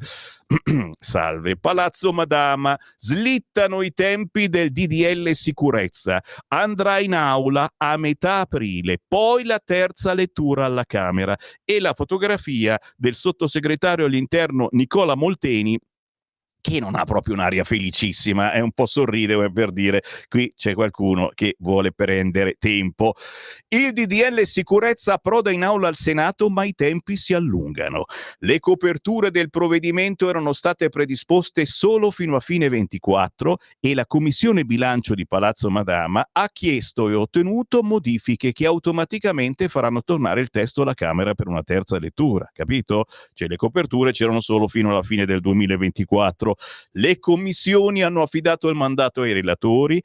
Salve, Palazzo Madama, slittano i tempi del DDL sicurezza, andrà in aula a metà aprile, poi la terza lettura alla Camera e la fotografia del sottosegretario all'interno Nicola Molteni, che non ha proprio un'aria felicissima, è un po' sorride per dire qui c'è qualcuno che vuole prendere tempo. Il DDL sicurezza approda in aula al Senato, ma i tempi si allungano. Le coperture del provvedimento erano state predisposte solo fino a fine 24 e la Commissione Bilancio di Palazzo Madama ha chiesto e ottenuto modifiche che automaticamente faranno tornare il testo alla Camera per una terza lettura, capito? Cioè le coperture c'erano solo fino alla fine del 2024. Le commissioni hanno affidato il mandato ai relatori.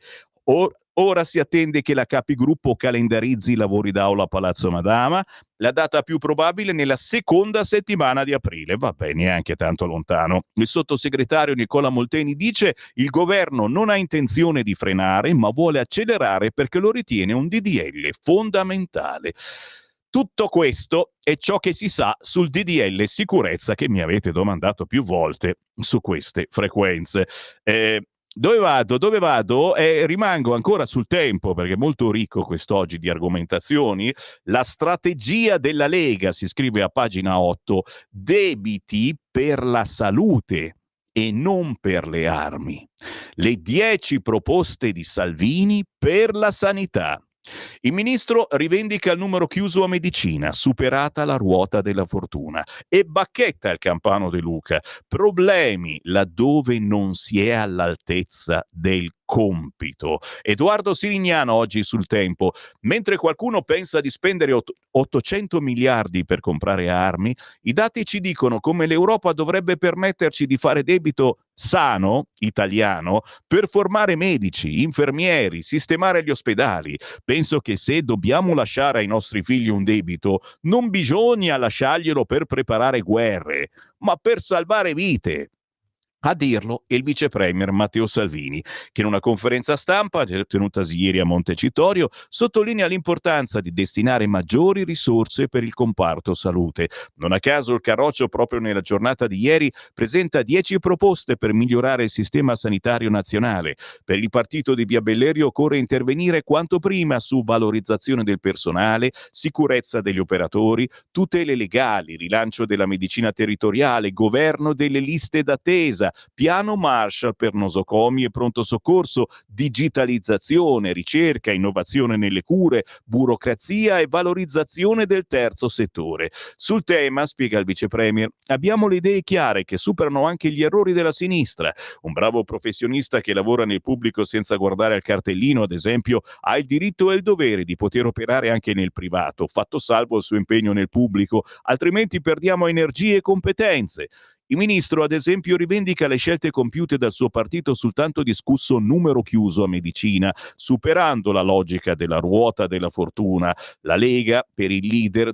Ora si attende che la capigruppo calendarizzi i lavori d'aula a Palazzo Madama. La data più probabile nella seconda settimana di aprile. Vabbè, neanche tanto lontano. Il sottosegretario Nicola Molteni dice: il governo non ha intenzione di frenare, ma vuole accelerare perché lo ritiene un DDL fondamentale. Tutto questo è ciò che si sa sul DDL sicurezza che mi avete domandato più volte su queste frequenze. Dove vado? Rimango ancora sul tempo perché è molto ricco quest'oggi di argomentazioni. La strategia della Lega, si scrive a pagina 8, debiti per la salute e non per le armi. Le 10 proposte di Salvini per la sanità. Il ministro rivendica il numero chiuso a medicina, superata la ruota della fortuna, e bacchetta il campano De Luca. Problemi laddove non si è all'altezza del compito. Edoardo Sirignano oggi sul Tempo. Mentre qualcuno pensa di spendere 800 miliardi per comprare armi, i dati ci dicono come l'Europa dovrebbe permetterci di fare debito sano, italiano, per formare medici, infermieri, sistemare gli ospedali. Penso che se dobbiamo lasciare ai nostri figli un debito, non bisogna lasciarglielo per preparare guerre, ma per salvare vite. A dirlo è il vice premier Matteo Salvini, che in una conferenza stampa tenutasi ieri a Montecitorio sottolinea l'importanza di destinare maggiori risorse per il comparto salute. Non a caso il Carroccio, proprio nella giornata di ieri, presenta 10 proposte per migliorare il sistema sanitario nazionale. Per il partito di Via Bellerio occorre intervenire quanto prima su valorizzazione del personale, sicurezza degli operatori, tutele legali, rilancio della medicina territoriale, governo delle liste d'attesa, piano Marshall per nosocomi e pronto soccorso, digitalizzazione, ricerca, innovazione nelle cure, burocrazia e valorizzazione del terzo settore. Sul tema, spiega il vice premier, abbiamo le idee chiare che superano anche gli errori della sinistra. Un bravo professionista che lavora nel pubblico senza guardare al cartellino, ad esempio, ha il diritto e il dovere di poter operare anche nel privato, fatto salvo il suo impegno nel pubblico, altrimenti perdiamo energie e competenze. Il ministro, ad esempio, rivendica le scelte compiute dal suo partito sul tanto discusso numero chiuso a medicina, superando la logica della ruota della fortuna. La Lega, per il leader,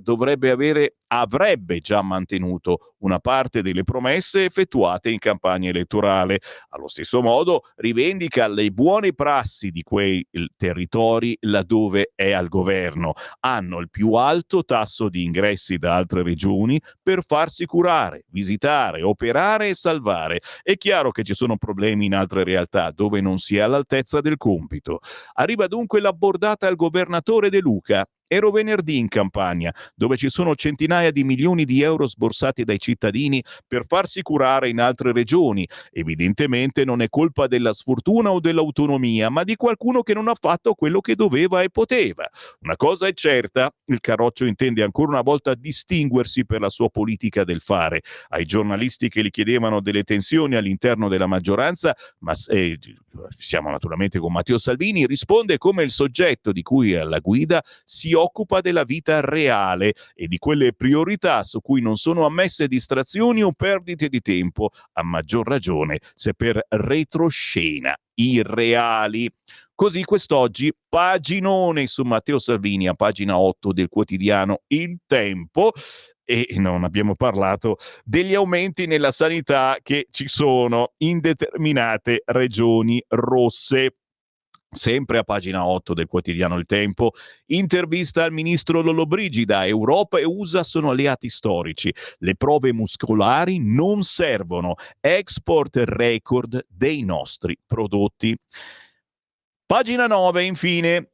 avrebbe già mantenuto una parte delle promesse effettuate in campagna elettorale. Allo stesso modo, rivendica le buone prassi di quei territori laddove è al governo. Hanno il più alto tasso di ingressi da altre regioni per farsi curare, visitare, operare e salvare. È chiaro che ci sono problemi in altre realtà dove non si è all'altezza del compito. Arriva dunque la bordata al governatore De Luca. Ero venerdì in Campania, dove ci sono centinaia di milioni di euro sborsati dai cittadini per farsi curare in altre regioni. Evidentemente non è colpa della sfortuna o dell'autonomia, ma di qualcuno che non ha fatto quello che doveva e poteva. Una cosa è certa, il Carroccio intende ancora una volta distinguersi per la sua politica del fare. Ai giornalisti che gli chiedevano delle tensioni all'interno della maggioranza, siamo naturalmente con Matteo Salvini, risponde come il soggetto di cui è alla guida si occupa della vita reale e di quelle priorità su cui non sono ammesse distrazioni o perdite di tempo, a maggior ragione se per retroscena irreali. Così quest'oggi paginone su Matteo Salvini a pagina 8 del quotidiano Il Tempo. E non abbiamo parlato degli aumenti nella sanità che ci sono in determinate regioni rosse. Sempre a pagina 8 del quotidiano Il Tempo, intervista al ministro Lollobrigida. Europa e USA sono alleati storici. Le prove muscolari non servono. Export record dei nostri prodotti. Pagina 9, infine,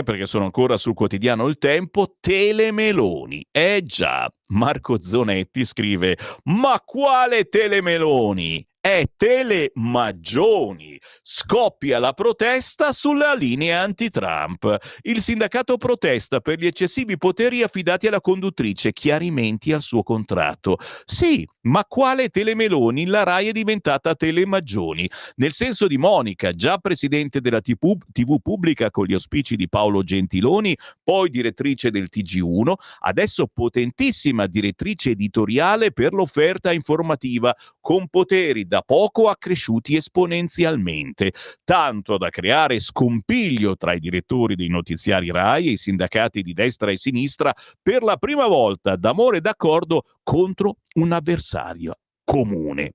perché sono ancora sul quotidiano Il Tempo, Telemeloni. Già, Marco Zonetti scrive: ma quale Telemeloni? È Telemaggioni. Scoppia la protesta sulla linea anti-Trump. Il sindacato protesta per gli eccessivi poteri affidati alla conduttrice, chiarimenti al suo contratto. Sì, ma quale Telemeloni? La Rai è diventata Telemaggioni, nel senso di Monica, già presidente della TV pubblica con gli auspici di Paolo Gentiloni, poi direttrice del TG1, adesso potentissima direttrice editoriale per l'offerta informativa, con poteri da poco accresciuti esponenzialmente, tanto da creare scompiglio tra i direttori dei notiziari Rai e i sindacati di destra e sinistra, per la prima volta d'amore e d'accordo contro un avversario comune.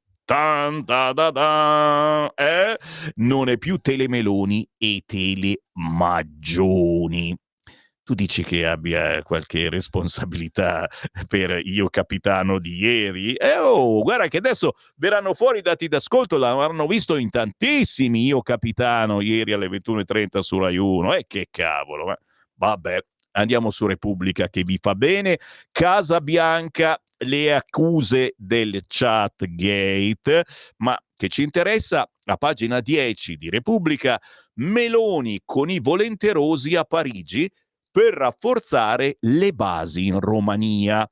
Non è più Telemeloni e Telemaggioni. Tu dici che abbia qualche responsabilità per Io Capitano di ieri? Guarda che adesso verranno fuori i dati d'ascolto, l'avranno visto in tantissimi Io Capitano ieri alle 21:30 su Rai 1. Che cavolo, vabbè. Andiamo su Repubblica che vi fa bene. Casa Bianca, le accuse del Chatgate, ma che ci interessa, a pagina 10 di Repubblica, Meloni con i volenterosi a Parigi per rafforzare le basi in Romania.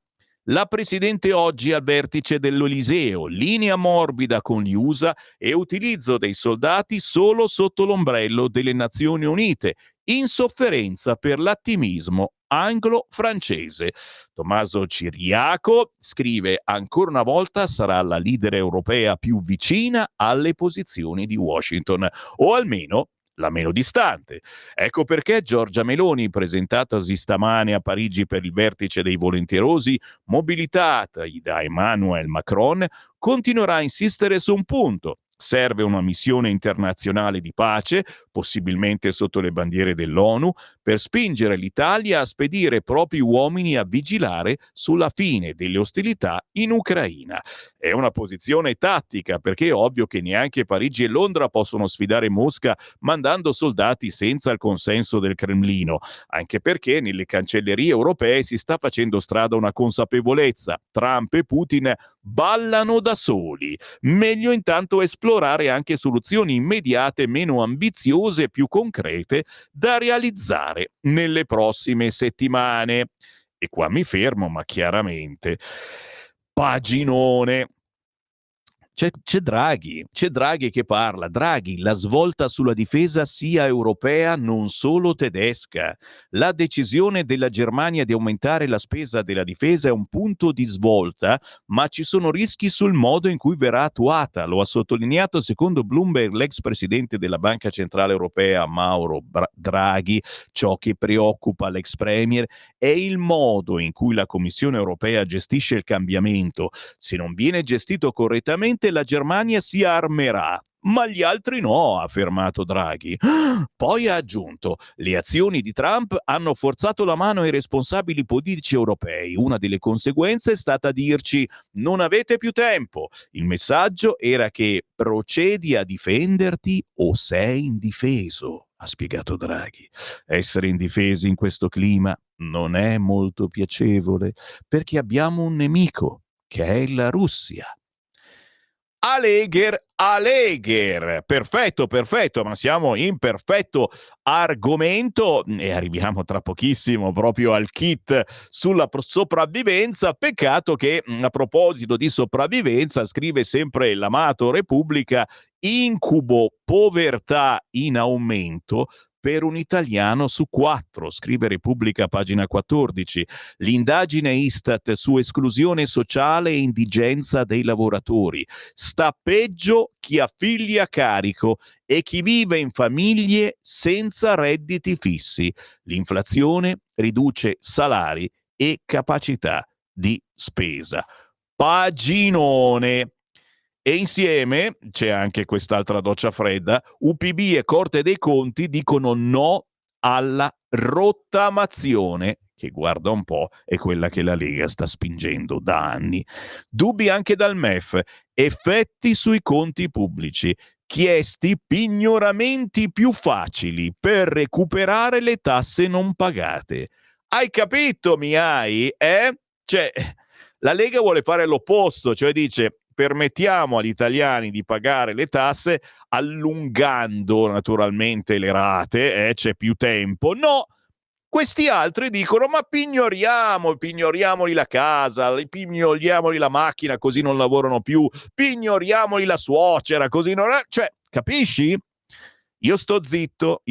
La Presidente oggi al vertice dell'Eliseo, linea morbida con gli USA e utilizzo dei soldati solo sotto l'ombrello delle Nazioni Unite, insofferenza per l'attivismo anglo-francese. Tommaso Ciriaco scrive: ancora una volta sarà la leader europea più vicina alle posizioni di Washington, o almeno la meno distante. Ecco perché Giorgia Meloni, presentatasi stamane a Parigi per il vertice dei volenterosi, mobilitata da Emmanuel Macron, continuerà a insistere su un punto: serve una missione internazionale di pace, possibilmente sotto le bandiere dell'ONU, per spingere l'Italia a spedire propri uomini a vigilare sulla fine delle ostilità in Ucraina. È una posizione tattica, perché è ovvio che neanche Parigi e Londra possono sfidare Mosca mandando soldati senza il consenso del Cremlino, anche perché nelle cancellerie europee si sta facendo strada una consapevolezza: Trump e Putin ballano da soli. Meglio intanto esplorare anche soluzioni immediate meno ambiziose e più concrete da realizzare nelle prossime settimane. E qua mi fermo, ma chiaramente paginone. C'è Draghi che parla. Draghi, la svolta sulla difesa sia europea, non solo tedesca. La decisione della Germania di aumentare la spesa della difesa è un punto di svolta, ma ci sono rischi sul modo in cui verrà attuata. Lo ha sottolineato, secondo Bloomberg, l'ex presidente della Banca Centrale Europea, Mauro Draghi. Ciò che preoccupa l'ex premier è il modo in cui la Commissione europea gestisce il cambiamento. Se non viene gestito correttamente, la Germania si armerà. Ma gli altri no, ha affermato Draghi. Poi ha aggiunto: le azioni di Trump hanno forzato la mano ai responsabili politici europei. Una delle conseguenze è stata dirci: non avete più tempo. Il messaggio era che procedi a difenderti o sei indifeso, ha spiegato Draghi. Essere indifesi in questo clima non è molto piacevole, perché abbiamo un nemico, che è la Russia. Alegher, perfetto, ma siamo in perfetto argomento e arriviamo tra pochissimo proprio al kit sulla sopravvivenza. Peccato che, a proposito di sopravvivenza, scrive sempre l'amato Repubblica: incubo, povertà in aumento per un italiano su 4, scrive Repubblica, pagina 14. L'indagine Istat su esclusione sociale e indigenza dei lavoratori. Sta peggio chi ha figli a carico e chi vive in famiglie senza redditi fissi. L'inflazione riduce salari e capacità di spesa. Paginone. E insieme c'è anche quest'altra doccia fredda: UPB e Corte dei Conti dicono no alla rottamazione, che guarda un po' è quella che la Lega sta spingendo da anni. Dubbi anche dal MEF, effetti sui conti pubblici, chiesti pignoramenti più facili per recuperare le tasse non pagate. Hai capito, Miai? Cioè, la Lega vuole fare l'opposto, cioè dice: permettiamo agli italiani di pagare le tasse allungando naturalmente le rate, c'è più tempo. No, questi altri dicono: ma pignoriamoli la casa, pignoriamoli la macchina così non lavorano più, pignoriamoli la suocera così non... Cioè, capisci? Io sto zitto,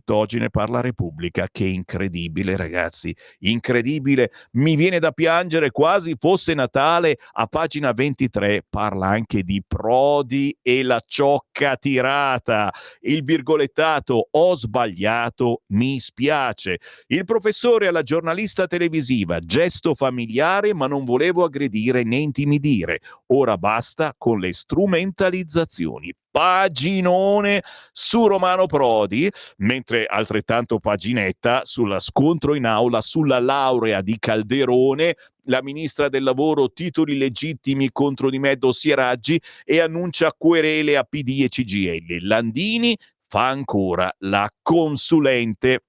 oggi ne parla Repubblica. Che incredibile, ragazzi, incredibile, mi viene da piangere quasi fosse Natale. A pagina 23 parla anche di Prodi e la ciocca tirata. Il virgolettato: ho sbagliato, mi spiace. Il professore alla giornalista televisiva: gesto familiare ma non volevo aggredire né intimidire. Ora basta con le strumentalizzazioni. Paginone su Romano Prodi, mentre altrettanto paginetta sulla scontro in aula sulla laurea di Calderone. La ministra del lavoro: titoli legittimi contro di me, dossier Raggi, e annuncia querele a PD e CGIL. Landini fa ancora la consulente.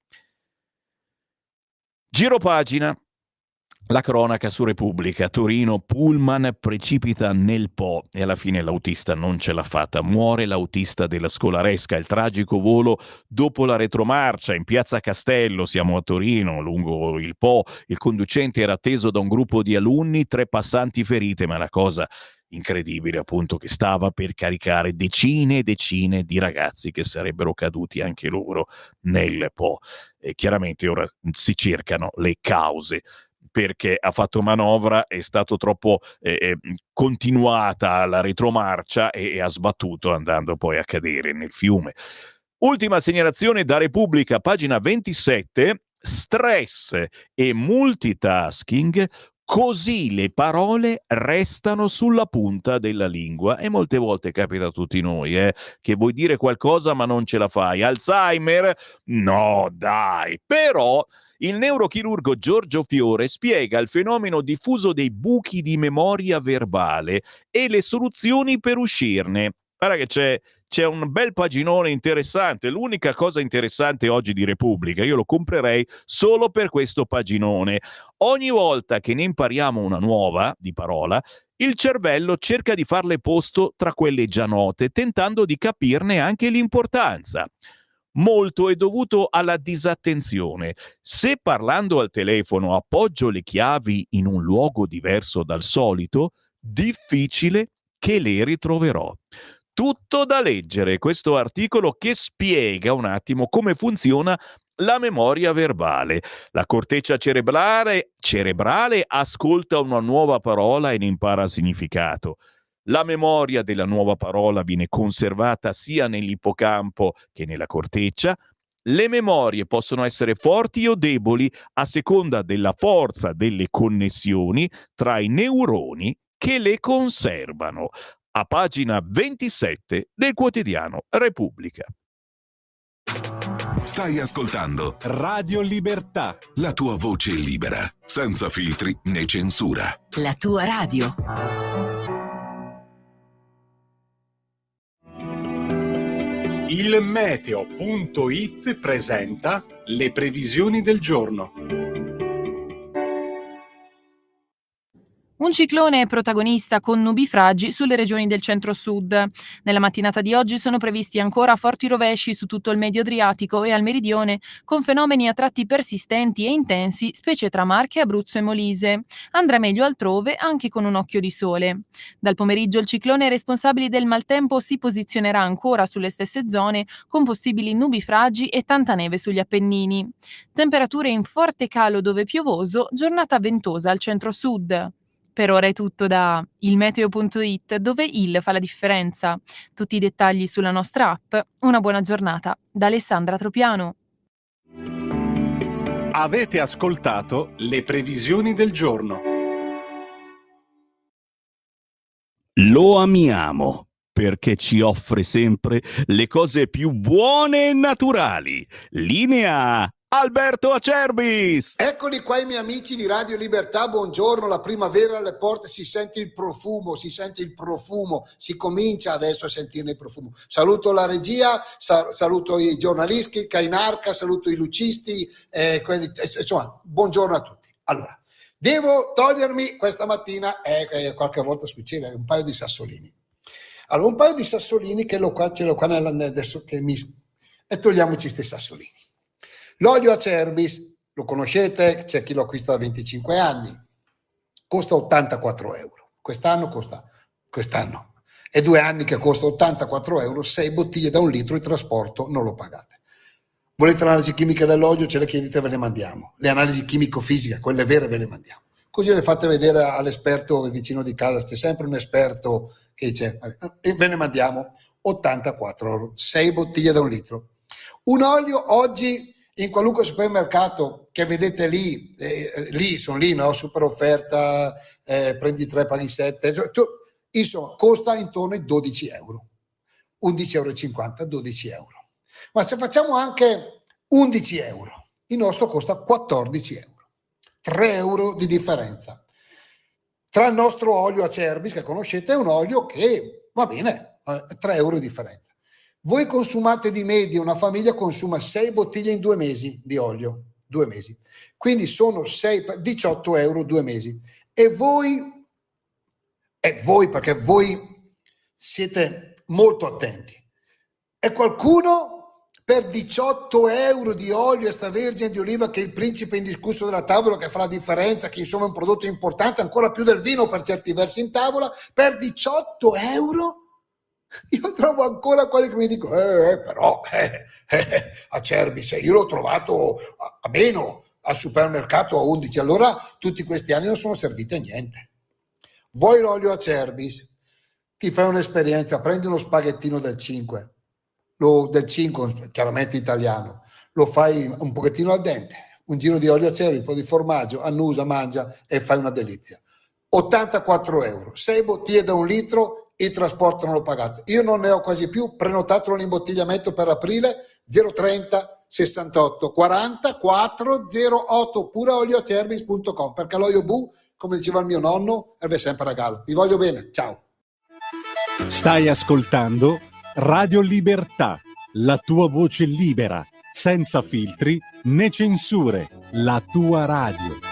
Giro pagina. La cronaca su Repubblica: Torino, pullman precipita nel Po e alla fine l'autista non ce l'ha fatta. Muore l'autista della scolaresca. Il tragico volo dopo la retromarcia in piazza Castello, siamo a Torino, lungo il Po. Il conducente era atteso da un gruppo di alunni, 3 passanti ferite, ma la cosa incredibile appunto che stava per caricare decine e decine di ragazzi che sarebbero caduti anche loro nel Po. E chiaramente ora si cercano le cause, perché ha fatto manovra, è stato troppo continuata la retromarcia e ha sbattuto, andando poi a cadere nel fiume. Ultima segnalazione da Repubblica, pagina 27: stress e multitasking, così le parole restano sulla punta della lingua. E molte volte capita a tutti noi, che vuoi dire qualcosa ma non ce la fai. Alzheimer? No, dai. Però il neurochirurgo Giorgio Fiore spiega il fenomeno diffuso dei buchi di memoria verbale e le soluzioni per uscirne. Guarda che c'è un bel paginone interessante. L'unica cosa interessante oggi di Repubblica, io lo comprerei solo per questo paginone. Ogni volta che ne impariamo una nuova di parola, il cervello cerca di farle posto tra quelle già note, tentando di capirne anche l'importanza. Molto è dovuto alla disattenzione. Se parlando al telefono appoggio le chiavi in un luogo diverso dal solito, difficile che le ritroverò. Tutto da leggere, questo articolo che spiega un attimo come funziona la memoria verbale. La corteccia cerebrale ascolta una nuova parola e ne impara il significato. La memoria della nuova parola viene conservata sia nell'ippocampo che nella corteccia. Le memorie possono essere forti o deboli a seconda della forza delle connessioni tra i neuroni che le conservano. A pagina 27 del quotidiano Repubblica. Stai ascoltando Radio Libertà. la tua voce libera, senza filtri né censura. La tua radio. Il meteo.it presenta le previsioni del giorno. Un ciclone è protagonista con nubifragi sulle regioni del centro-sud. Nella mattinata di oggi sono previsti ancora forti rovesci su tutto il medio Adriatico e al meridione, con fenomeni a tratti persistenti e intensi, specie tra Marche, Abruzzo e Molise. Andrà meglio altrove, anche con un occhio di sole. Dal pomeriggio il ciclone responsabile del maltempo si posizionerà ancora sulle stesse zone, con possibili nubifragi e tanta neve sugli Appennini. Temperature in forte calo dove piovoso, giornata ventosa al centro-sud. Per ora è tutto da ilmeteo.it, dove il fa la differenza. Tutti i dettagli sulla nostra app. Una buona giornata da Alessandra Tropiano. Avete ascoltato le previsioni del giorno. Lo amiamo perché ci offre sempre le cose più buone e naturali. Linea Alberto Acerbis. Eccoli qua i miei amici di Radio Libertà, buongiorno, la primavera alle porte, si sente il profumo, si comincia adesso a sentirne il profumo. Saluto la regia, saluto i giornalisti, Cainarca, saluto i lucisti, insomma, buongiorno a tutti. Allora, devo togliermi questa mattina, qualche volta succede, un paio di sassolini. Allora, un paio di sassolini ce l'ho qua adesso e togliamoci questi sassolini. L'olio Acerbis, lo conoscete, c'è chi lo acquista da 25 anni, costa 84 euro. Quest'anno è 2 anni che costa 84 euro, 6 bottiglie da 1 litro, il trasporto non lo pagate. Volete l'analisi chimica dell'olio, ce le chiedete, ve le mandiamo. Le analisi chimico-fisiche, quelle vere, ve le mandiamo. Così le fate vedere all'esperto vicino di casa, c'è sempre un esperto che dice, e ve ne mandiamo 84 euro, 6 bottiglie da 1 litro. Un olio oggi in qualunque supermercato che vedete lì, sono lì, no? Super offerta, prendi 3 paghi 7, insomma costa intorno ai 12 euro, 11,50 euro, 12 euro. Ma se facciamo anche 11 euro, il nostro costa 14 euro, 3 euro di differenza. Tra il nostro olio Acerbis, che conoscete, è un olio che va bene, 3 euro di differenza. Voi consumate di media, una famiglia consuma 6 bottiglie in 2 mesi di olio, 2 mesi. Quindi sono 18 euro 2 mesi. E voi, perché voi siete molto attenti. E qualcuno per 18 euro di olio extravergine di oliva, che è il principe indiscusso della tavola, che fa la differenza, che insomma è un prodotto importante, ancora più del vino per certi versi in tavola, per 18 euro? Io trovo ancora quelli che mi dicono però Acerbis, io l'ho trovato a meno al supermercato a 11, allora tutti questi anni non sono serviti a niente. Vuoi l'olio Acerbis? Ti fai un'esperienza, prendi uno spaghettino del 5, del 5 chiaramente italiano, lo fai un pochettino al dente, un giro di olio Acerbis, un po' di formaggio, annusa, mangia e fai una delizia. 84 euro, 6 bottiglie da 1 litro, il trasporto non lo pagate. Io non ne ho quasi più, prenotatelo l'imbottigliamento per aprile, 030 68 40 408, oppure olioacerbis.com, perché l'olio Bu, come diceva il mio nonno, serve sempre a regalo. Vi voglio bene, ciao. Stai ascoltando Radio Libertà, la tua voce libera, senza filtri né censure, la tua radio.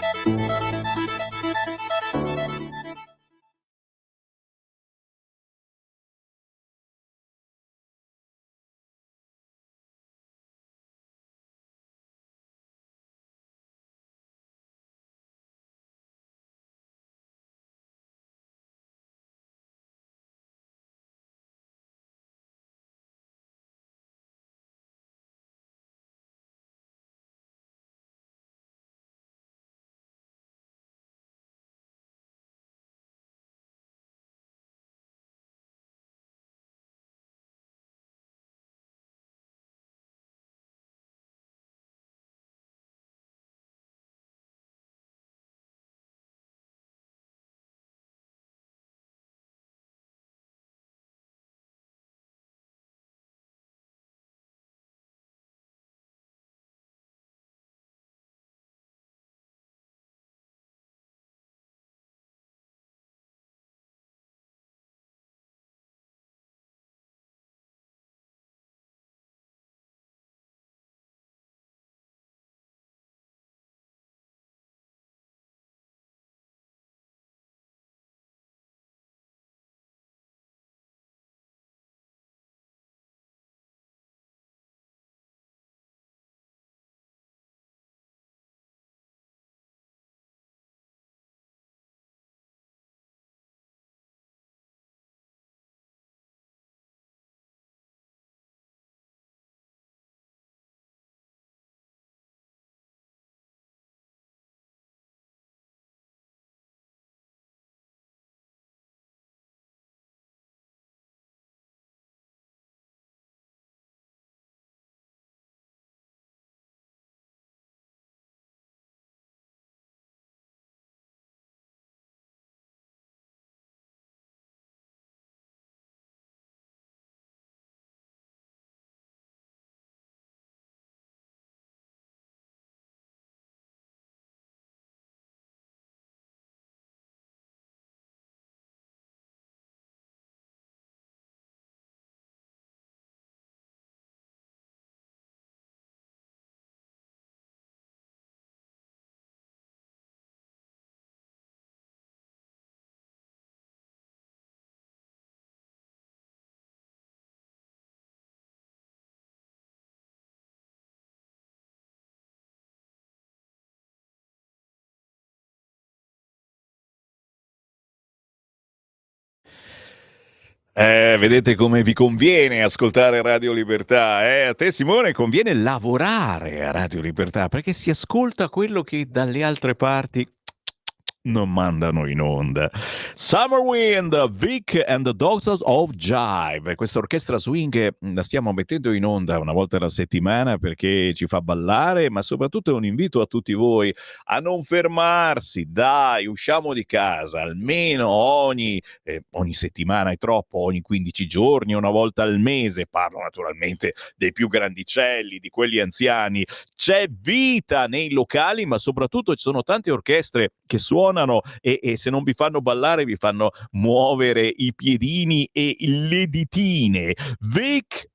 Vedete come vi conviene ascoltare Radio Libertà, eh? A te, Simone, conviene lavorare a Radio Libertà perché si ascolta quello che dalle altre parti non mandano in onda. Summer Wind, Vic and the Doctors of Jive. Questa orchestra swing la stiamo mettendo in onda una volta alla settimana perché ci fa ballare, ma soprattutto è un invito a tutti voi a non fermarsi. Dai, usciamo di casa almeno ogni settimana, è troppo, ogni 15 giorni, una volta al mese. Parlo naturalmente dei più grandicelli, di quelli anziani. C'è vita nei locali, ma soprattutto ci sono tante orchestre che suonano e se non vi fanno ballare vi fanno muovere i piedini e le ditine. Vic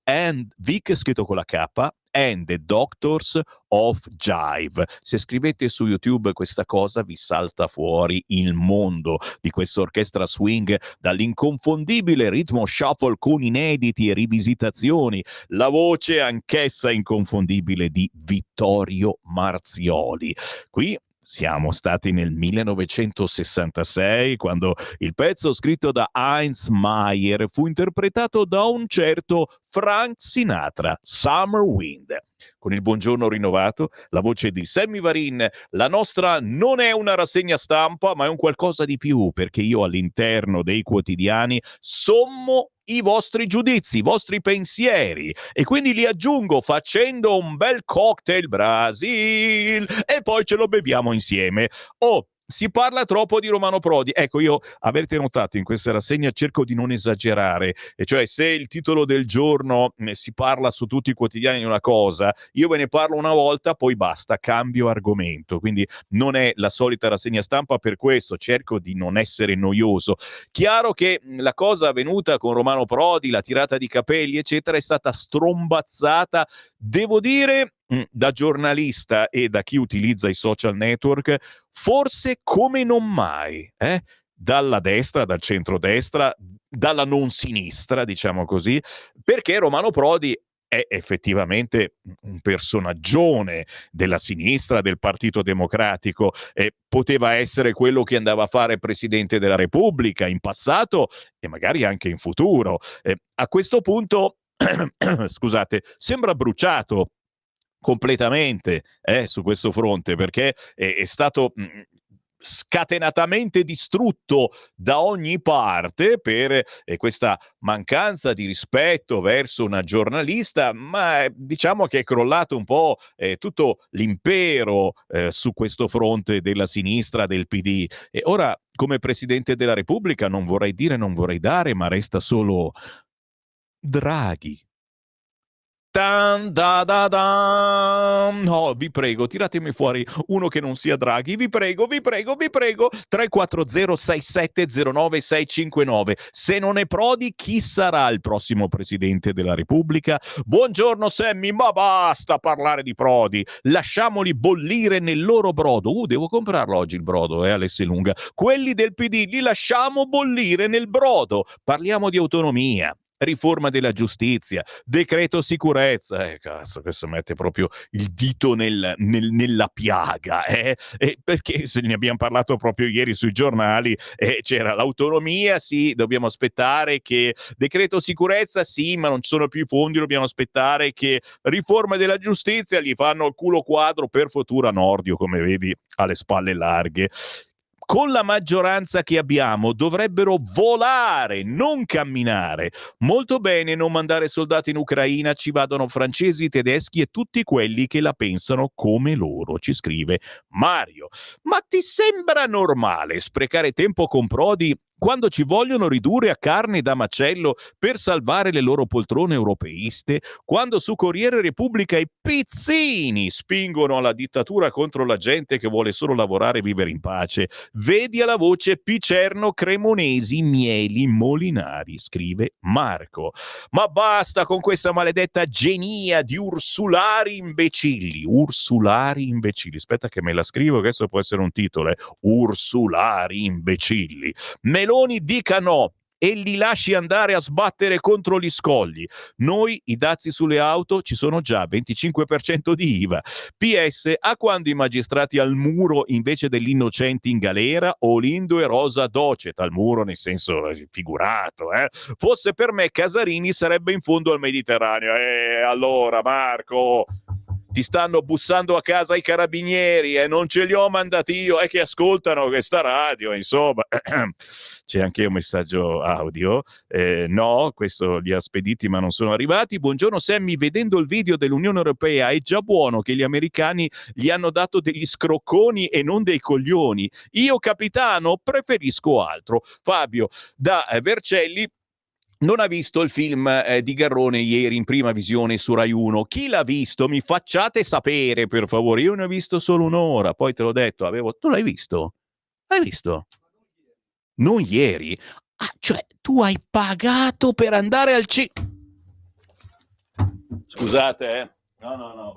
scritto con la K and the Doctors of Jive. Se scrivete su YouTube questa cosa vi salta fuori il mondo di questa orchestra swing, dall'inconfondibile ritmo shuffle con inediti e rivisitazioni, la voce anch'essa inconfondibile di Vittorio Marzioli. Qui siamo stati nel 1966, quando il pezzo scritto da Heinz Meyer fu interpretato da un certo Frank Sinatra, Summer Wind. Con il buongiorno rinnovato, la voce di Sammy Varin, la nostra non è una rassegna stampa, ma è un qualcosa di più, perché io all'interno dei quotidiani sommo i vostri giudizi, i vostri pensieri, e quindi li aggiungo facendo un bel cocktail Brasil e poi ce lo beviamo insieme. Oh, si parla troppo di Romano Prodi. Ecco, io, avete notato, in questa rassegna cerco di non esagerare, e cioè se il titolo del giorno si parla su tutti i quotidiani di una cosa, io ve ne parlo una volta, poi basta, cambio argomento. Quindi non è la solita rassegna stampa, per questo cerco di non essere noioso. Chiaro che la cosa avvenuta con Romano Prodi, la tirata di capelli, eccetera, è stata strombazzata, devo dire, da giornalista e da chi utilizza i social network, forse come non mai, dalla destra, dal centrodestra, dalla non sinistra, diciamo così, perché Romano Prodi è effettivamente un personaggione della sinistra, del Partito Democratico, poteva essere quello che andava a fare Presidente della Repubblica in passato e magari anche in futuro. A questo punto, scusate, sembra bruciato completamente su questo fronte, perché è stato scatenatamente distrutto da ogni parte per questa mancanza di rispetto verso una giornalista, ma diciamo che è crollato un po' tutto l'impero su questo fronte della sinistra, del PD. E ora, come Presidente della Repubblica, non vorrei dire, non vorrei dare, ma resta solo Draghi. Tan, da, da, da. No, vi prego, tiratemi fuori uno che non sia Draghi, vi prego, vi prego, vi prego. 3406709 Se non è Prodi, chi sarà il prossimo Presidente della Repubblica? Buongiorno Sammy, ma basta parlare di Prodi, lasciamoli bollire nel loro brodo. Devo comprarlo oggi il brodo, all'Esselunga. Quelli del PD li lasciamo bollire nel brodo. Parliamo di autonomia, riforma della giustizia, decreto sicurezza. Cazzo, questo mette proprio il dito nella piaga, perché se ne abbiamo parlato proprio ieri sui giornali, c'era l'autonomia, sì, dobbiamo aspettare che decreto sicurezza, sì, ma non ci sono più i fondi, dobbiamo aspettare che riforma della giustizia, gli fanno il culo quadro, per fortuna Nordio, come vedi, ha le spalle larghe. Con la maggioranza che abbiamo dovrebbero volare, non camminare. Molto bene non mandare soldati in Ucraina, ci vadano francesi, tedeschi e tutti quelli che la pensano come loro, ci scrive Mario. Ma ti sembra normale sprecare tempo con Prodi quando ci vogliono ridurre a carne da macello per salvare le loro poltrone europeiste? Quando su Corriere Repubblica i pizzini spingono alla dittatura contro la gente che vuole solo lavorare e vivere in pace? Vedi alla voce Picerno, Cremonesi, Mieli, Molinari, scrive Marco. Ma basta con questa maledetta genia di ursulari imbecilli. Ursulari imbecilli. Aspetta che me la scrivo, che adesso può essere un titolo. Ursulari imbecilli. Meloni dica no e li lasci andare a sbattere contro gli scogli. Noi i dazi sulle auto ci sono già, 25% di IVA. PS, a quando i magistrati al muro invece degli innocenti in galera? Olindo e Rosa docet, al muro nel senso figurato, Fosse per me Casarini sarebbe in fondo al Mediterraneo. Allora Marco, ti stanno bussando a casa i carabinieri e non ce li ho mandati io, è che ascoltano questa radio, insomma. C'è anche un messaggio audio, no, questo li ha spediti ma non sono arrivati. Buongiorno Sammy, vedendo il video dell'Unione Europea è già buono che gli americani gli hanno dato degli scrocconi e non dei coglioni. Io capitano preferisco altro. Fabio da Vercelli non ha visto il film di Garrone ieri in prima visione su Rai 1. Chi l'ha visto? Mi facciate sapere, per favore. Io ne ho visto solo un'ora, poi te l'ho detto. Tu l'hai visto? L'hai visto? Non ieri? Ah, cioè, tu hai pagato per andare al Scusate, No,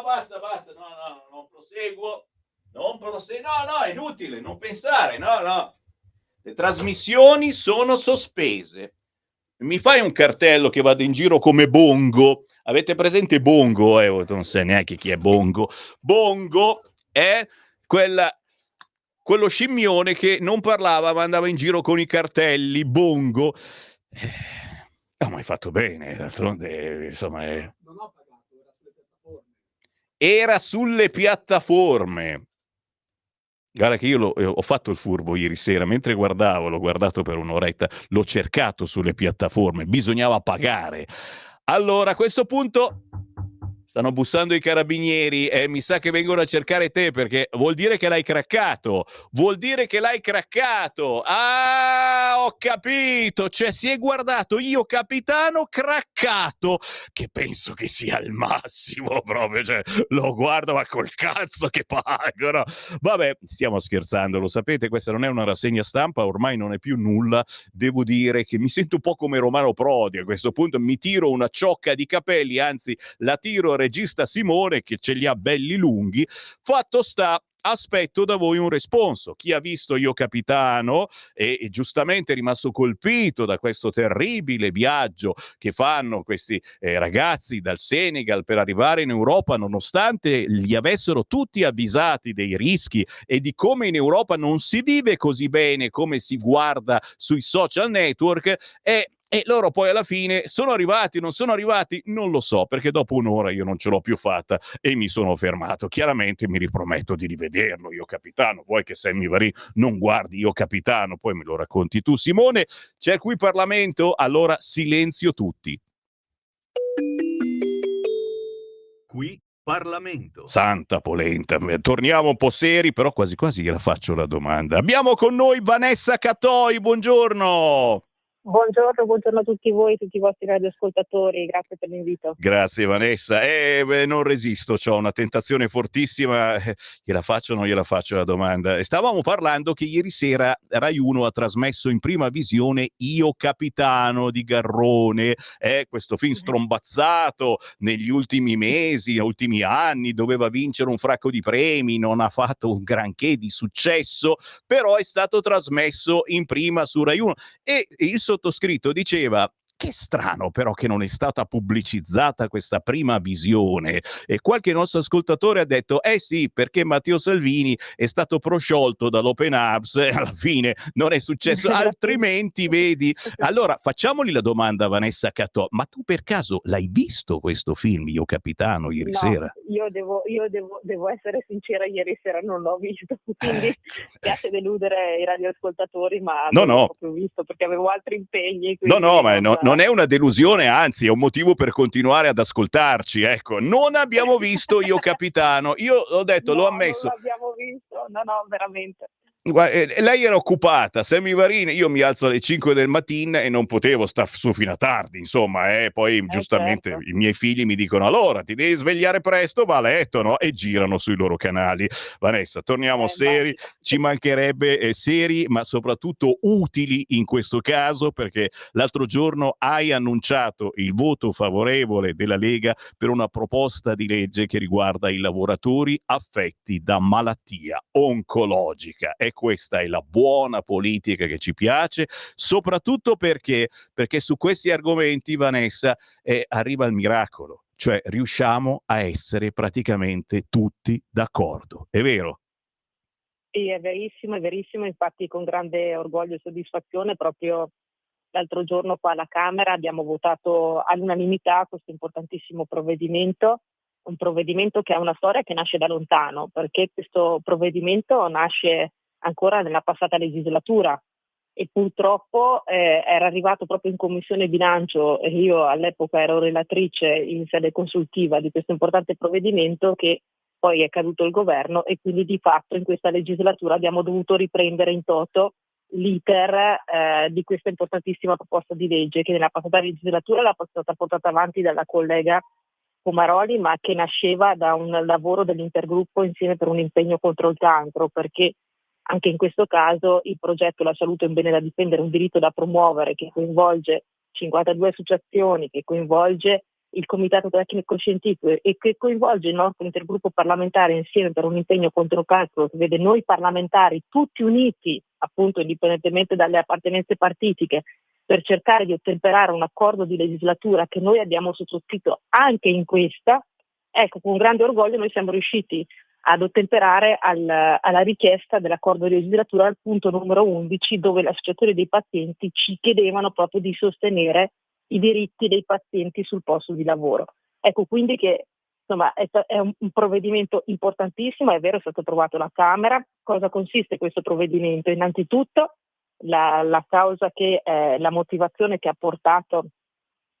basta. Basta. No, non proseguo. No, è inutile, non pensare. No. Le trasmissioni sono sospese. Mi fai un cartello che vado in giro come Bongo? Avete presente Bongo? Non sai neanche chi è Bongo. Bongo è quello scimmione che non parlava ma andava in giro con i cartelli. Bongo. Ma hai fatto bene, d'altronde, insomma. Non ho pagato, era sulle piattaforme. Guarda che io ho fatto il furbo ieri sera, mentre l'ho guardato per un'oretta, l'ho cercato sulle piattaforme, bisognava pagare. Allora, a questo punto stanno bussando i carabinieri e mi sa che vengono a cercare te perché vuol dire che l'hai craccato. Ah, ho capito, cioè si è guardato Io Capitano craccato, che penso che sia il massimo proprio, cioè lo guardo ma col cazzo che pagano. Vabbè, stiamo scherzando, lo sapete, questa non è una rassegna stampa, ormai non è più nulla. Devo dire che mi sento un po' come Romano Prodi a questo punto, mi tiro una ciocca di capelli, anzi la tiro regista Simone che ce li ha belli lunghi. Fatto sta, aspetto da voi un responso. Chi ha visto Io Capitano e giustamente è rimasto colpito da questo terribile viaggio che fanno questi ragazzi dal Senegal per arrivare in Europa, nonostante li avessero tutti avvisati dei rischi e di come in Europa non si vive così bene come si guarda sui social network, e loro poi alla fine sono arrivati, non sono arrivati? Non lo so, perché dopo un'ora io non ce l'ho più fatta e mi sono fermato. Chiaramente mi riprometto di rivederlo, Io Capitano. Vuoi che Sammy Varin non guardi Io Capitano? Poi me lo racconti tu, Simone. C'è qui Parlamento? Allora silenzio tutti. Qui Parlamento. Santa polenta. Torniamo un po' seri, però quasi quasi gliela faccio la domanda. Abbiamo con noi Vanessa Catoi, buongiorno. Buongiorno a tutti voi, tutti i vostri radioascoltatori, grazie per l'invito. Grazie Vanessa, non resisto, ho una tentazione fortissima, gliela faccio o non gliela faccio la domanda? Stavamo parlando che ieri sera Rai 1 ha trasmesso in prima visione Io Capitano di Garrone, questo film strombazzato negli ultimi mesi, ultimi anni, doveva vincere un fracco di premi, non ha fatto un granché di successo, però è stato trasmesso in prima su Rai 1 e il sottoscritto diceva: che strano però che non è stata pubblicizzata questa prima visione. E qualche nostro ascoltatore ha detto sì, perché Matteo Salvini è stato prosciolto dall'Open Arms e alla fine non è successo, altrimenti vedi. Allora facciamogli la domanda a Vanessa Catò: ma tu per caso l'hai visto questo film Io Capitano ieri sera? Io devo essere sincera, ieri sera non l'ho visto, quindi piace deludere i radioascoltatori, ma non l'ho proprio visto perché avevo altri impegni. Non è una delusione, anzi è un motivo per continuare ad ascoltarci. Ecco, non abbiamo visto Io Capitano. Io ho detto, l'ho ammesso. Non l'abbiamo visto, no, veramente. Lei era occupata, Sammy Varin, io mi alzo alle 5 del mattino e non potevo star su fino a tardi, insomma, poi giustamente certo. I miei figli mi dicono: allora ti devi svegliare presto, va a letto, no? E girano sui loro canali. Vanessa, torniamo seri, ci mancherebbe seri, ma soprattutto utili in questo caso, perché l'altro giorno hai annunciato il voto favorevole della Lega per una proposta di legge che riguarda i lavoratori affetti da malattia oncologica. questa è la buona politica che ci piace, soprattutto perché su questi argomenti, Vanessa, arriva il miracolo, cioè riusciamo a essere praticamente tutti d'accordo, è vero? Sì, è verissimo, infatti con grande orgoglio e soddisfazione proprio l'altro giorno qua alla Camera abbiamo votato all'unanimità questo importantissimo provvedimento, un provvedimento che ha una storia che nasce da lontano, perché questo provvedimento nasce ancora nella passata legislatura e purtroppo era arrivato proprio in Commissione Bilancio, e io all'epoca ero relatrice in sede consultiva di questo importante provvedimento, che poi è caduto il governo e quindi di fatto in questa legislatura abbiamo dovuto riprendere in toto l'iter di questa importantissima proposta di legge che nella passata legislatura era stata portata avanti dalla collega Comaroli, ma che nasceva da un lavoro dell'intergruppo Insieme per un impegno contro il cancro, perché anche in questo caso il progetto La salute è un bene da difendere, un diritto da promuovere, che coinvolge 52 associazioni, che coinvolge il Comitato Tecnico Scientifico e che coinvolge il nostro intergruppo parlamentare Insieme per un impegno contro il cancro, che vede noi parlamentari tutti uniti, appunto indipendentemente dalle appartenenze partitiche, per cercare di ottemperare un accordo di legislatura che noi abbiamo sottoscritto anche in questa. Ecco, con grande orgoglio noi siamo riusciti ad ottemperare alla richiesta dell'accordo di legislatura al punto numero 11, dove le associazioni dei pazienti ci chiedevano proprio di sostenere i diritti dei pazienti sul posto di lavoro. Ecco quindi che insomma è un provvedimento importantissimo, è vero, è stato approvato alla Camera. Cosa consiste questo provvedimento? Innanzitutto la causa che la motivazione che ha portato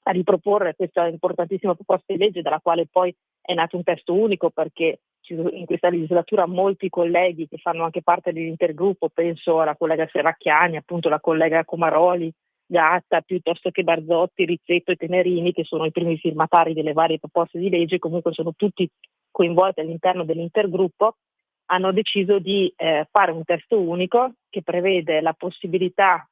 a riproporre questa importantissima proposta di legge, dalla quale poi è nato un testo unico, perché in questa legislatura molti colleghi che fanno anche parte dell'intergruppo, penso alla collega Serracchiani, appunto la collega Comaroli, Gatta, piuttosto che Barzotti, Rizzetto e Tenerini, che sono i primi firmatari delle varie proposte di legge, comunque sono tutti coinvolti all'interno dell'intergruppo, hanno deciso di fare un testo unico che prevede la possibilità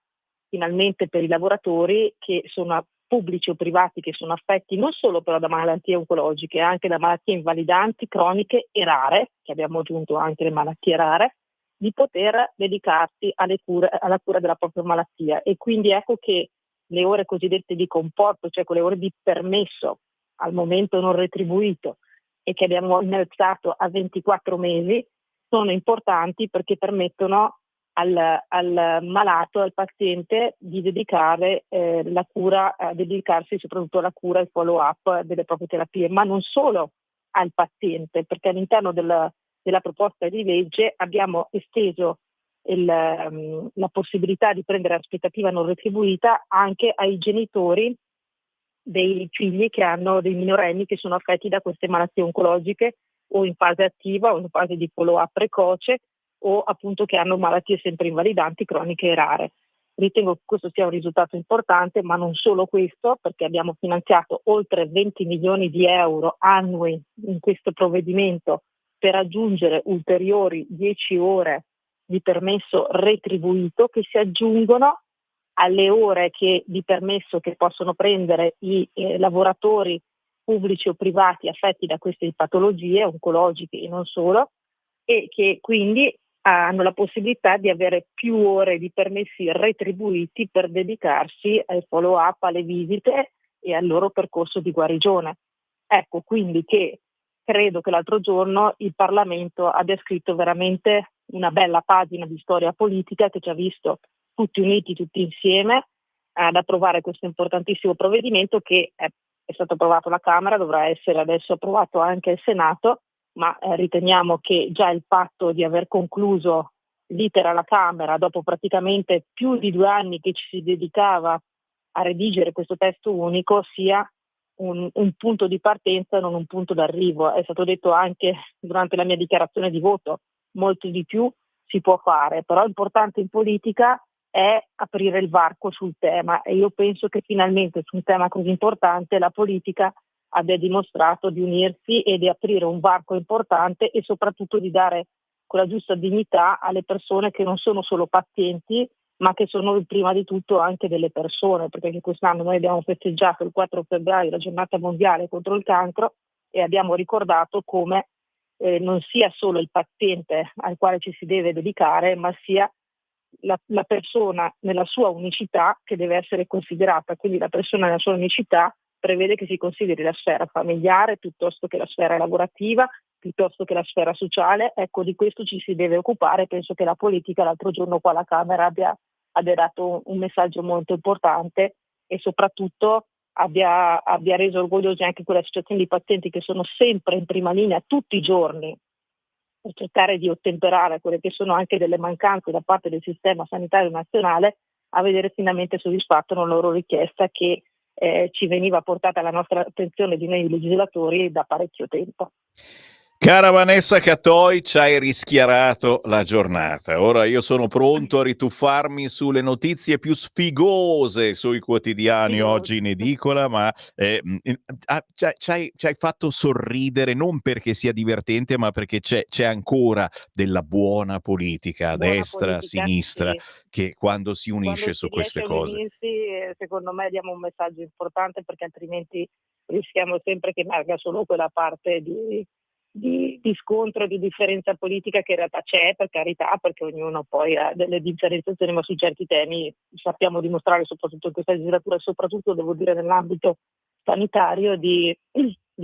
finalmente per i lavoratori che sono pubblici o privati, che sono affetti non solo però da malattie oncologiche, anche da malattie invalidanti, croniche e rare, che abbiamo aggiunto anche le malattie rare, di poter dedicarsi alla cura della propria malattia. E quindi ecco che le ore cosiddette di comporto, cioè quelle ore di permesso al momento non retribuito e che abbiamo innalzato a 24 mesi, sono importanti perché permettono al malato, al paziente, di dedicare la cura, dedicarsi soprattutto alla cura e al follow up delle proprie terapie, ma non solo al paziente, perché all'interno della proposta di legge abbiamo esteso la possibilità di prendere aspettativa non retribuita anche ai genitori dei figli che hanno dei minorenni che sono affetti da queste malattie oncologiche o in fase attiva o in fase di follow up precoce, o appunto che hanno malattie sempre invalidanti, croniche e rare. Ritengo che questo sia un risultato importante, ma non solo questo, perché abbiamo finanziato oltre 20 milioni di euro annui in questo provvedimento per aggiungere ulteriori 10 ore di permesso retribuito che si aggiungono alle ore di permesso che possono prendere i lavoratori pubblici o privati affetti da queste patologie oncologiche e non solo, e che quindi hanno la possibilità di avere più ore di permessi retribuiti per dedicarsi al follow up, alle visite e al loro percorso di guarigione. Ecco quindi che credo che l'altro giorno il Parlamento abbia scritto veramente una bella pagina di storia politica che ci ha visto tutti uniti, tutti insieme ad approvare questo importantissimo provvedimento che è stato approvato alla Camera, dovrà essere adesso approvato anche al Senato, ma riteniamo che già il fatto di aver concluso l'iter alla Camera dopo praticamente più di 2 anni che ci si dedicava a redigere questo testo unico sia un punto di partenza, non un punto d'arrivo. È stato detto anche durante la mia dichiarazione di voto, molto di più si può fare, però l'importante in politica è aprire il varco sul tema, e io penso che finalmente su un tema così importante la politica abbia dimostrato di unirsi e di aprire un varco importante e soprattutto di dare quella giusta dignità alle persone che non sono solo pazienti, ma che sono prima di tutto anche delle persone, perché quest'anno noi abbiamo festeggiato il 4 febbraio la giornata mondiale contro il cancro e abbiamo ricordato come non sia solo il paziente al quale ci si deve dedicare, ma sia la persona nella sua unicità che deve essere considerata. Quindi la persona nella sua unicità prevede che si consideri la sfera familiare piuttosto che la sfera lavorativa, piuttosto che la sfera sociale. Ecco, di questo ci si deve occupare. Penso che la politica l'altro giorno qua alla Camera abbia dato un messaggio molto importante e soprattutto abbia reso orgogliosi anche quelle associazioni di pazienti che sono sempre in prima linea tutti i giorni per cercare di ottemperare a quelle che sono anche delle mancanze da parte del sistema sanitario nazionale, a vedere finalmente soddisfatta una loro richiesta che ci veniva portata alla nostra attenzione di noi legislatori da parecchio tempo. Cara Vanessa Catoi, ci hai rischiarato la giornata. Ora io sono pronto a rituffarmi sulle notizie più sfigose sui quotidiani oggi in edicola, ma ci hai fatto sorridere non perché sia divertente, ma perché c'è ancora della buona politica a destra, a sinistra, sì. che quando si unisce su queste cose. Unirsi, secondo me diamo un messaggio importante, perché altrimenti rischiamo sempre che emerga solo quella parte di scontro, di differenza politica che in realtà c'è, per carità, perché ognuno poi ha delle differenziazioni, ma su certi temi sappiamo dimostrare, soprattutto in questa legislatura e soprattutto, devo dire, nell'ambito sanitario, di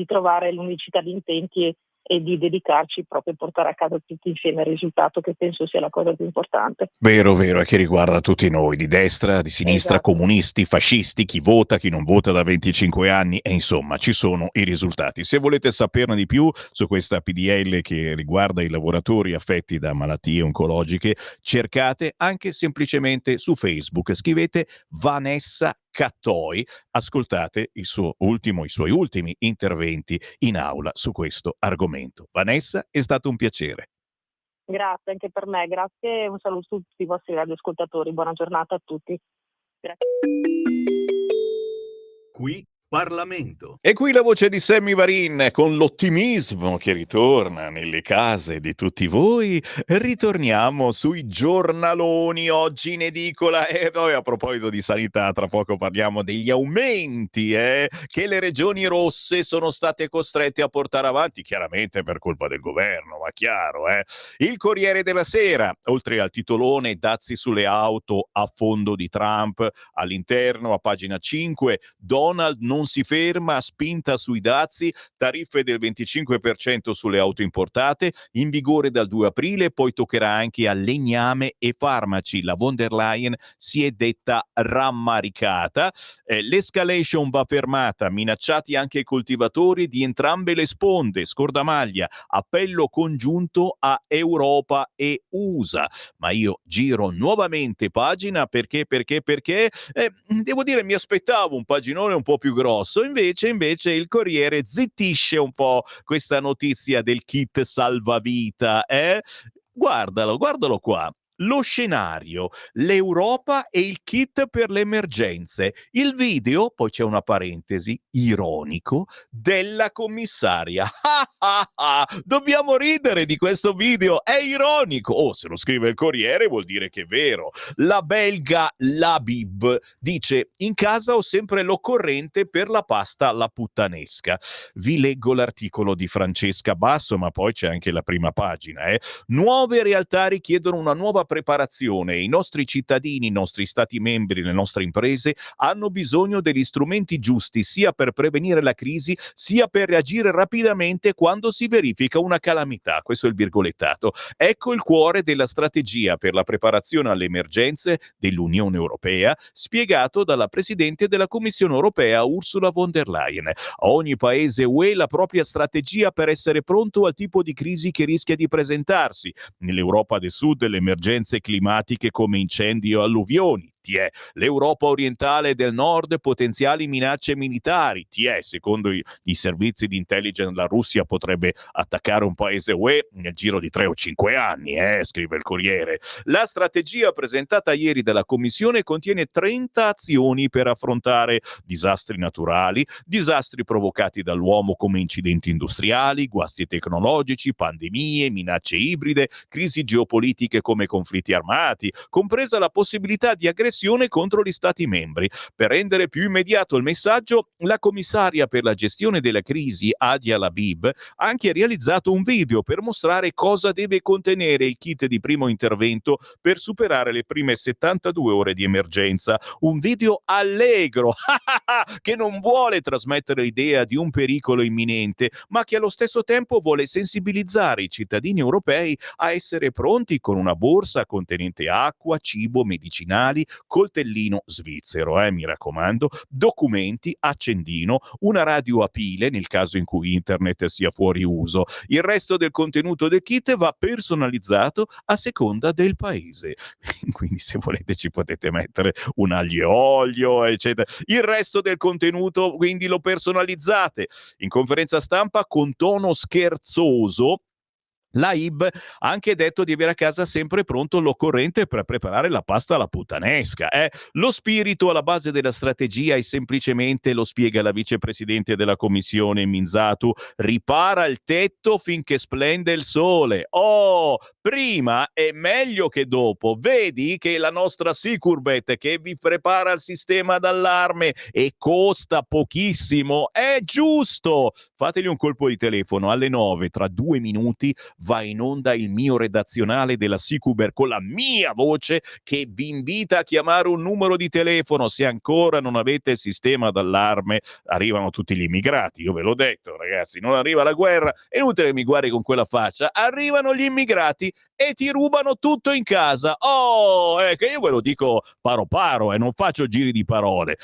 trovare l'unicità di intenti e di dedicarci proprio a portare a casa tutti insieme il risultato, che penso sia la cosa più importante. Vero, e che riguarda tutti noi, di destra, di sinistra, Esatto. Comunisti, fascisti, chi vota, chi non vota da 25 anni, e insomma ci sono i risultati. Se volete saperne di più su questa PDL che riguarda i lavoratori affetti da malattie oncologiche, cercate anche semplicemente su Facebook, scrivete Vanessa Catoi, ascoltate i suoi ultimi interventi in aula su questo argomento. Vanessa, è stato un piacere. Grazie anche per me, grazie e un saluto a tutti i vostri radioascoltatori, buona giornata a tutti. Grazie. Qui Parlamento. E qui la voce di Sammy Varin, con l'ottimismo che ritorna nelle case di tutti voi. Ritorniamo sui giornaloni oggi in edicola, e poi a proposito di sanità tra poco parliamo degli aumenti che le regioni rosse sono state costrette a portare avanti, chiaramente per colpa del governo, ma chiaro. Il Corriere della Sera, oltre al titolone dazi sulle auto a fondo di Trump, all'interno a pagina 5 Donald non si ferma, spinta sui dazi, tariffe del 25% sulle auto importate, in vigore dal 2 aprile, poi toccherà anche a legname e farmaci. La von der Leyen si è detta rammaricata. L'escalation va fermata, minacciati anche i coltivatori di entrambe le sponde, scordamaglia, appello congiunto a Europa e USA. Ma io giro nuovamente pagina perché devo dire mi aspettavo un paginone un po' più grosso, invece il Corriere zittisce un po' questa notizia del kit salvavita. Guardalo qua. Lo scenario, l'Europa e il kit per le emergenze. Il video, poi c'è una parentesi, ironico, della commissaria. Dobbiamo ridere di questo video, è ironico. Se lo scrive il Corriere vuol dire che è vero. La belga Labib dice: in casa ho sempre l'occorrente per la pasta alla puttanesca. Vi leggo l'articolo di Francesca Basso, ma poi c'è anche la prima pagina. Nuove realtà richiedono una nuova preparazione. I nostri cittadini, i nostri stati membri, le nostre imprese hanno bisogno degli strumenti giusti sia per prevenire la crisi sia per reagire rapidamente quando si verifica una calamità. Questo è il virgolettato. Ecco il cuore della strategia per la preparazione alle emergenze dell'Unione Europea, spiegato dalla Presidente della Commissione Europea Ursula von der Leyen. A ogni paese UE la propria strategia per essere pronto al tipo di crisi che rischia di presentarsi. Nell'Europa del Sud le emergenze climatiche come incendi o alluvioni. L'Europa orientale e del nord potenziali minacce militari. Secondo i servizi di intelligence la Russia potrebbe attaccare un paese UE nel giro di 3 o 5 anni, scrive il Corriere. La strategia presentata ieri dalla Commissione contiene 30 azioni per affrontare disastri naturali, disastri provocati dall'uomo come incidenti industriali, guasti tecnologici, pandemie, minacce ibride, crisi geopolitiche come conflitti armati, compresa la possibilità di aggressioni pressione contro gli Stati membri. Per rendere più immediato il messaggio, la commissaria per la gestione della crisi, Adia Labib, ha anche realizzato un video per mostrare cosa deve contenere il kit di primo intervento per superare le prime 72 ore di emergenza. Un video allegro, che non vuole trasmettere l'idea di un pericolo imminente, ma che allo stesso tempo vuole sensibilizzare i cittadini europei a essere pronti con una borsa contenente acqua, cibo, medicinali, coltellino svizzero, mi raccomando, documenti, accendino, una radio a pile nel caso in cui internet sia fuori uso. Il resto del contenuto del kit va personalizzato a seconda del paese. Quindi se volete ci potete mettere un aglio e olio, eccetera. Il resto del contenuto quindi lo personalizzate. In conferenza stampa con tono scherzoso, Laib ha anche detto di avere a casa sempre pronto l'occorrente per preparare la pasta alla puttanesca. Lo spirito alla base della strategia è semplicemente, lo spiega la vicepresidente della commissione Minzatu, ripara il tetto finché splende il sole. Prima è meglio che dopo. Vedi che la nostra Sicurbet che vi prepara il sistema d'allarme e costa pochissimo. È giusto! Fategli un colpo di telefono alle 9, tra 2 minuti va in onda il mio redazionale della Sicuber con la mia voce che vi invita a chiamare un numero di telefono. Se ancora non avete il sistema d'allarme, arrivano tutti gli immigrati, io ve l'ho detto ragazzi, non arriva la guerra, è inutile che mi guardi con quella faccia, arrivano gli immigrati e ti rubano tutto in casa. Che io ve lo dico paro paro, non faccio giri di parole.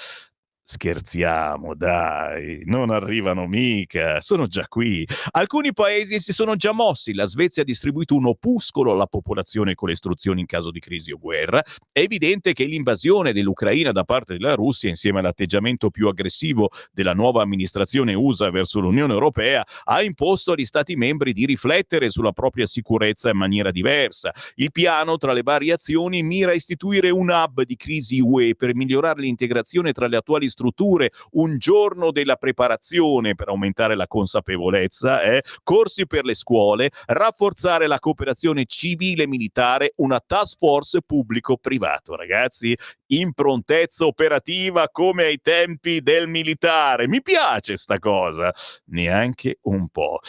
Scherziamo, dai, non arrivano mica, sono già qui. Alcuni paesi si sono già mossi, la Svezia ha distribuito un opuscolo alla popolazione con le istruzioni in caso di crisi o guerra. È evidente che l'invasione dell'Ucraina da parte della Russia, insieme all'atteggiamento più aggressivo della nuova amministrazione USA verso l'Unione Europea, ha imposto agli Stati membri di riflettere sulla propria sicurezza in maniera diversa. Il piano, tra le varie azioni, mira a istituire un hub di crisi UE per migliorare l'integrazione tra le attuali strutture, un giorno della preparazione per aumentare la consapevolezza, corsi per le scuole, rafforzare la cooperazione civile e militare, una task force pubblico-privato, ragazzi, improntezza operativa come ai tempi del militare. Mi piace sta cosa, neanche un po'.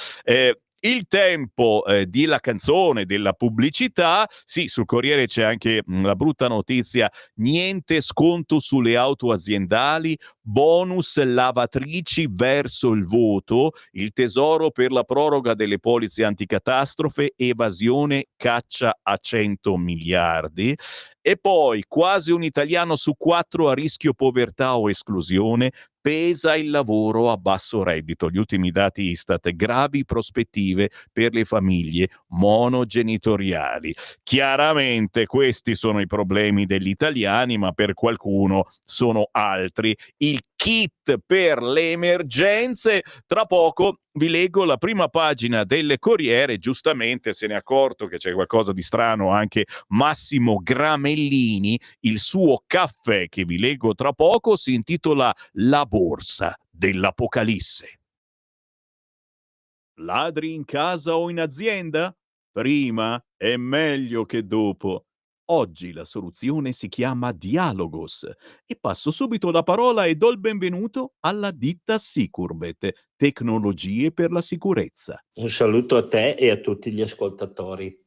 Il tempo di la canzone, della pubblicità. Sì, sul Corriere c'è anche la brutta notizia: niente sconto sulle auto aziendali, bonus lavatrici verso il voto, il tesoro per la proroga delle polizze anticatastrofe, evasione caccia a 100 miliardi. E poi quasi un italiano su 4 a rischio povertà o esclusione, pesa il lavoro a basso reddito. Gli ultimi dati Istat, gravi prospettive per le famiglie monogenitoriali. Chiaramente questi sono i problemi degli italiani, ma per qualcuno sono altri. Il kit per le emergenze. Tra poco vi leggo la prima pagina del Corriere, giustamente se ne è accorto che c'è qualcosa di strano anche Massimo Gramellini. Il suo caffè che vi leggo tra poco si intitola La borsa dell'Apocalisse. Ladri in casa o in azienda? Prima è meglio che dopo. Oggi la soluzione si chiama Dialogos e passo subito la parola e do il benvenuto alla ditta Sicurbet, tecnologie per la sicurezza. Un saluto a te e a tutti gli ascoltatori.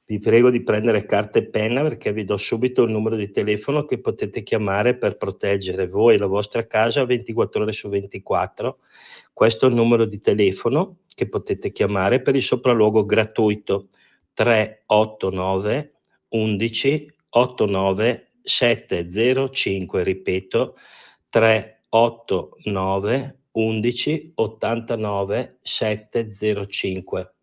Vi prego di prendere carta e penna perché vi do subito il numero di telefono che potete chiamare per proteggere voi e la vostra casa 24 ore su 24. Questo è il numero di telefono che potete chiamare per il sopralluogo gratuito 389 11 89 705, ripeto 389 11 89 705.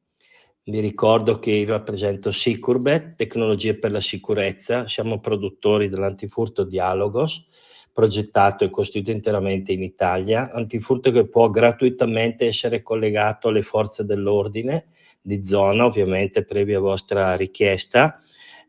Vi ricordo che io rappresento Sicurbet, tecnologie per la sicurezza. Siamo produttori dell'antifurto Dialogos, progettato e costruito interamente in Italia, antifurto che può gratuitamente essere collegato alle forze dell'ordine di zona, ovviamente previa vostra richiesta,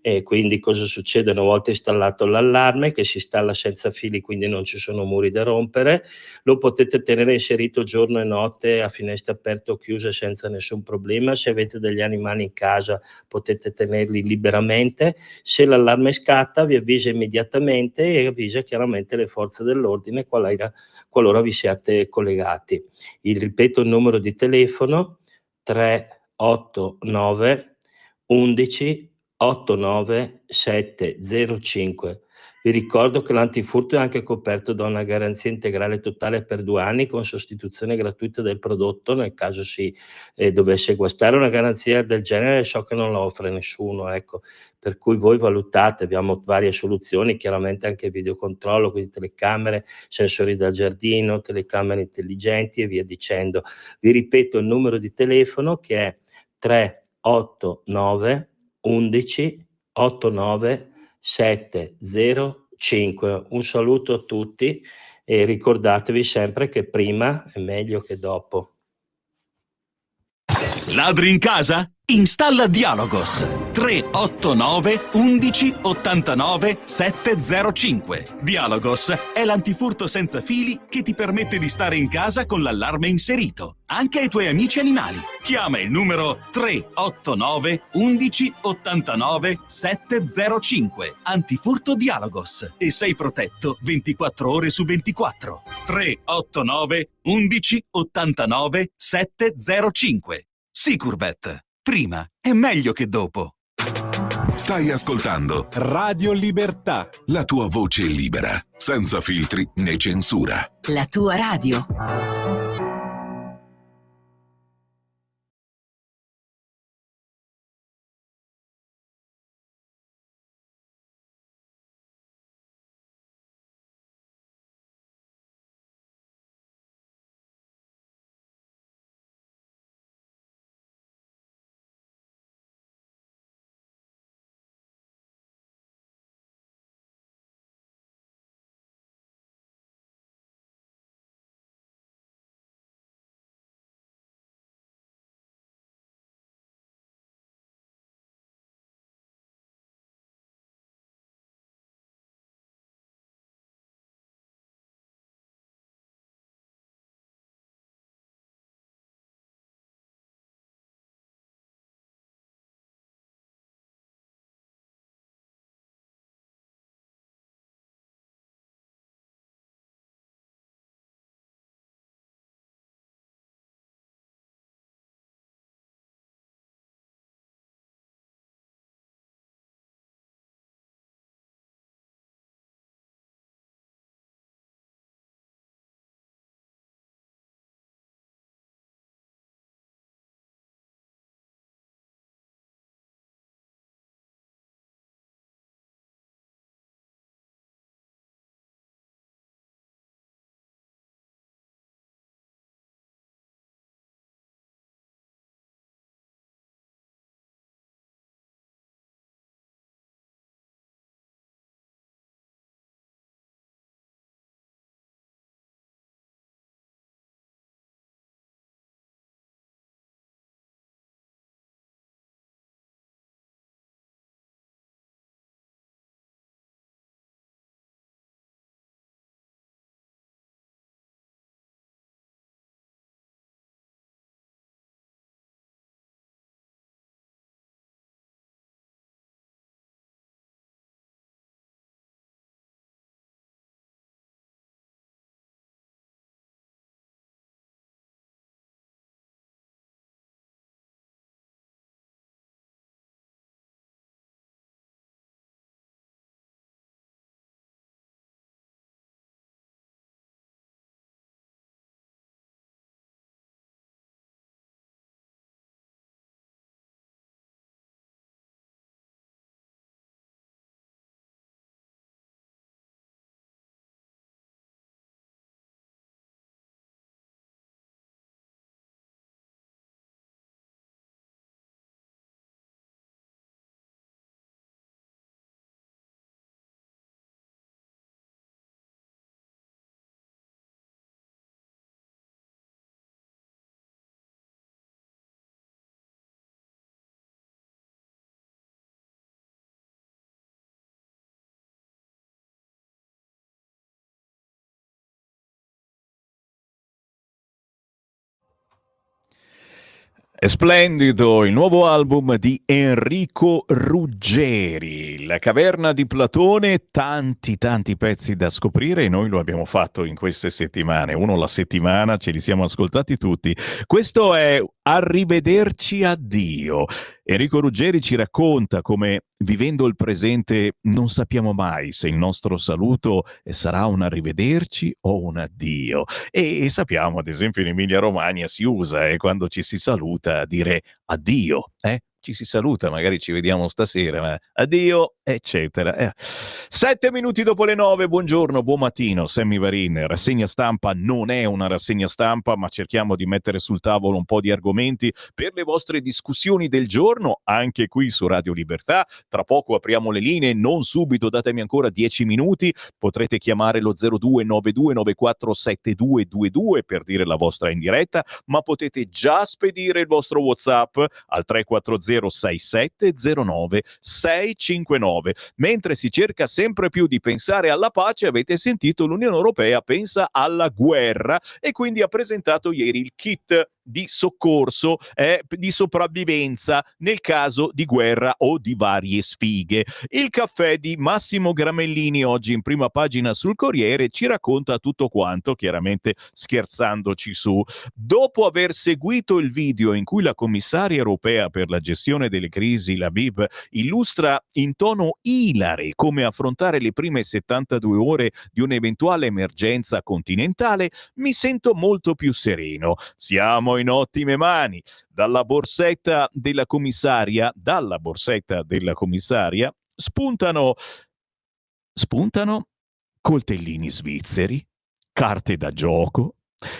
E quindi cosa succede? Una volta installato l'allarme, che si installa senza fili, quindi non ci sono muri da rompere, lo potete tenere inserito giorno e notte a finestre aperte o chiuse senza nessun problema. Se avete degli animali in casa potete tenerli liberamente. Se l'allarme scatta vi avvisa immediatamente e avvisa chiaramente le forze dell'ordine qualora vi siate collegati. Ripeto il numero di telefono: 389 11 89 705. Vi ricordo che l'antifurto è anche coperto da una garanzia integrale totale per 2 anni con sostituzione gratuita del prodotto nel caso si dovesse guastare. Una garanzia del genere so che non la offre nessuno, ecco. Per cui voi valutate, abbiamo varie soluzioni, chiaramente anche videocontrollo, quindi telecamere, sensori da giardino, telecamere intelligenti e via dicendo. Vi ripeto il numero di telefono che è 389 11 89 705. Un saluto a tutti e ricordatevi sempre che prima è meglio che dopo. Ladri in casa? Installa Dialogos 389 11 89 705. Dialogos è l'antifurto senza fili che ti permette di stare in casa con l'allarme inserito, anche ai tuoi amici animali. Chiama il numero 389 11 89 705. Antifurto Dialogos e sei protetto 24 ore su 24. 389 11 89 705. Sicurbet. Prima è meglio che dopo. Stai ascoltando Radio Libertà. la tua voce libera, senza filtri né censura. La tua radio. È splendido il nuovo album di Enrico Ruggeri, La caverna di Platone, tanti pezzi da scoprire e noi lo abbiamo fatto in queste settimane, uno alla settimana, ce li siamo ascoltati tutti. Questo è Arrivederci addio. Enrico Ruggeri ci racconta come vivendo il presente non sappiamo mai se il nostro saluto sarà un arrivederci o un addio. E sappiamo, ad esempio, in Emilia-Romagna si usa quando ci si saluta dire addio, ci si saluta, magari ci vediamo stasera, ma addio, eccetera. 7 minuti dopo le 9, buongiorno, buon mattino, Sammy Varin. Rassegna stampa non è una rassegna stampa, ma cerchiamo di mettere sul tavolo un po' di argomenti per le vostre discussioni del giorno, anche qui su Radio Libertà. Tra poco apriamo le linee, non subito, datemi ancora 10 minuti, potrete chiamare lo 0292947222 per dire la vostra in diretta, ma potete già spedire il vostro WhatsApp al 340 6709 659. Mentre si cerca sempre più di pensare alla pace, avete sentito, l'Unione Europea pensa alla guerra e quindi ha presentato ieri il kit di soccorso, di sopravvivenza nel caso di guerra o di varie sfighe. Il caffè di Massimo Gramellini oggi in prima pagina sul Corriere ci racconta tutto quanto, chiaramente scherzandoci su. Dopo aver seguito il video in cui la commissaria europea per la gestione delle crisi, la BIB, illustra in tono ilare come affrontare le prime 72 ore di un'eventuale emergenza continentale, mi sento molto più sereno. Siamo in ottime mani. Dalla borsetta della commissaria spuntano coltellini svizzeri, carte da gioco,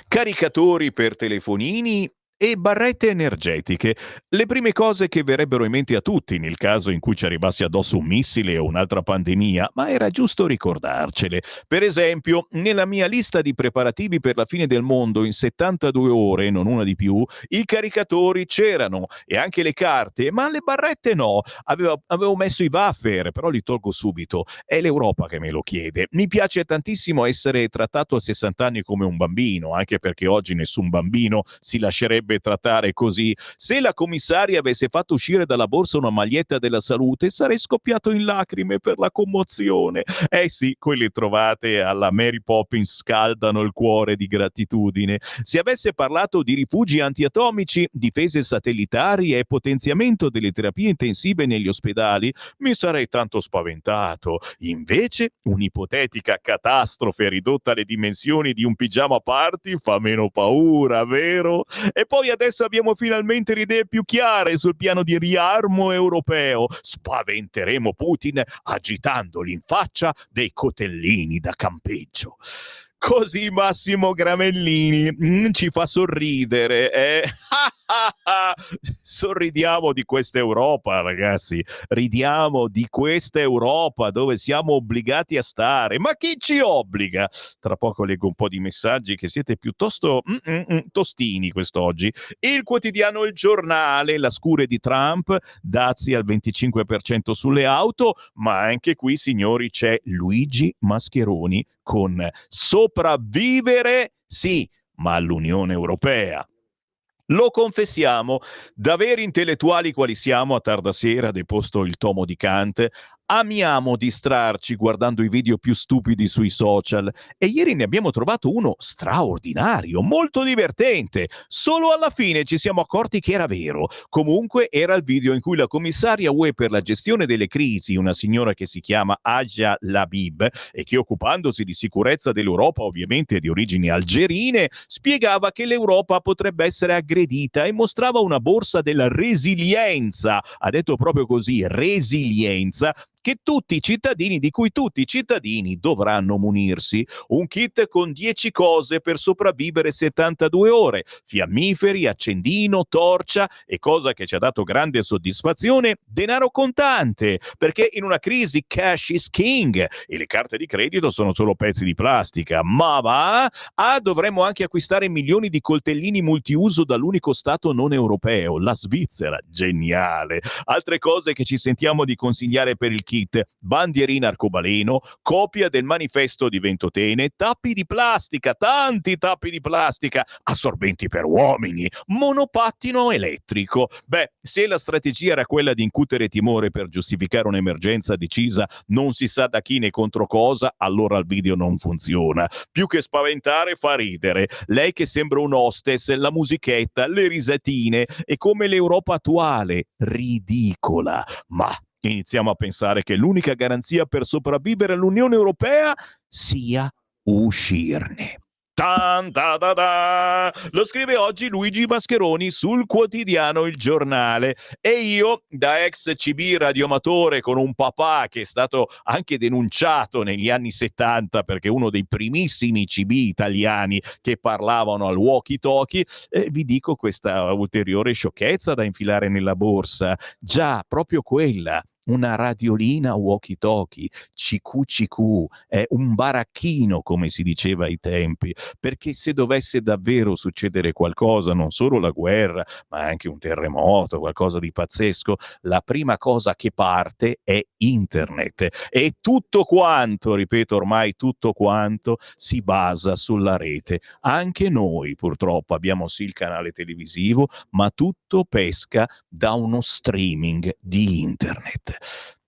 caricatori per telefonini e barrette energetiche, le prime cose che verrebbero in mente a tutti nel caso in cui ci arrivasse addosso un missile o un'altra pandemia, ma era giusto ricordarcele. Per esempio, nella mia lista di preparativi per la fine del mondo in 72 ore, non una di più, i caricatori c'erano e anche le carte, ma le barrette no. Avevo messo i wafer, però li tolgo subito. È l'Europa che me lo chiede. Mi piace tantissimo essere trattato a 60 anni come un bambino, anche perché oggi nessun bambino si lascerebbe trattare così. Se la commissaria avesse fatto uscire dalla borsa una maglietta della salute, sarei scoppiato in lacrime per la commozione. Sì, quelle trovate alla Mary Poppins scaldano il cuore di gratitudine. Se avesse parlato di rifugi antiatomici, difese satellitari e potenziamento delle terapie intensive negli ospedali, mi sarei tanto spaventato. Invece, un'ipotetica catastrofe ridotta alle dimensioni di un pigiama party fa meno paura, vero? E poi adesso abbiamo finalmente le idee più chiare sul piano di riarmo europeo. Spaventeremo Putin agitandogli in faccia dei cotellini da campeggio. Così Massimo Gramellini ci fa sorridere. Sorridiamo di questa Europa, ragazzi. Ridiamo di questa Europa dove siamo obbligati a stare. Ma chi ci obbliga? Tra poco leggo un po' di messaggi che siete piuttosto tostini quest'oggi. Il quotidiano Il Giornale, la scure di Trump, dazi al 25% sulle auto, ma anche qui, signori, c'è Luigi Mascheroni con sopravvivere, sì, ma all'Unione Europea. Lo confessiamo, da veri intellettuali quali siamo, a tarda sera, deposto il tomo di Kant, amiamo distrarci guardando i video più stupidi sui social e ieri ne abbiamo trovato uno straordinario, molto divertente. Solo alla fine ci siamo accorti che era vero. Comunque era il video in cui la commissaria UE per la gestione delle crisi, una signora che si chiama Aja Labib e che occupandosi di sicurezza dell'Europa, ovviamente di origini algerine, spiegava che l'Europa potrebbe essere aggredita e mostrava una borsa della resilienza. Ha detto proprio così, resilienza, che tutti i cittadini, di cui tutti i cittadini dovranno munirsi. Un kit con 10 cose per sopravvivere 72 ore, fiammiferi, accendino, torcia e, cosa che ci ha dato grande soddisfazione, denaro contante, perché in una crisi cash is king e le carte di credito sono solo pezzi di plastica. Ma dovremmo anche acquistare milioni di coltellini multiuso dall'unico stato non europeo, la Svizzera. Geniale. Altre cose che ci sentiamo di consigliare per il kit, bandierina arcobaleno, copia del manifesto di Ventotene, tappi di plastica, tanti tappi di plastica, assorbenti per uomini, monopattino elettrico. Beh, se la strategia era quella di incutere timore per giustificare un'emergenza decisa non si sa da chi né contro cosa, allora il video non funziona. Più che spaventare fa ridere. Lei che sembra un hostess, la musichetta, le risatine, è come l'Europa attuale, ridicola. Ma iniziamo a pensare che l'unica garanzia per sopravvivere all'Unione Europea sia uscirne. Tan, da, da, da. Lo scrive oggi Luigi Mascheroni sul quotidiano Il Giornale, e io, da ex CB radioamatore con un papà che è stato anche denunciato negli anni 70 perché uno dei primissimi CB italiani che parlavano al walkie-talkie, vi dico questa ulteriore sciocchezza da infilare nella borsa. Già, proprio quella, una radiolina walkie-talkie, CQ, è un baracchino, come si diceva ai tempi, perché se dovesse davvero succedere qualcosa, non solo la guerra, ma anche un terremoto, qualcosa di pazzesco, la prima cosa che parte è internet, e tutto quanto, ripeto, ormai tutto quanto si basa sulla rete. Anche noi purtroppo abbiamo sì il canale televisivo, ma tutto pesca da uno streaming di internet.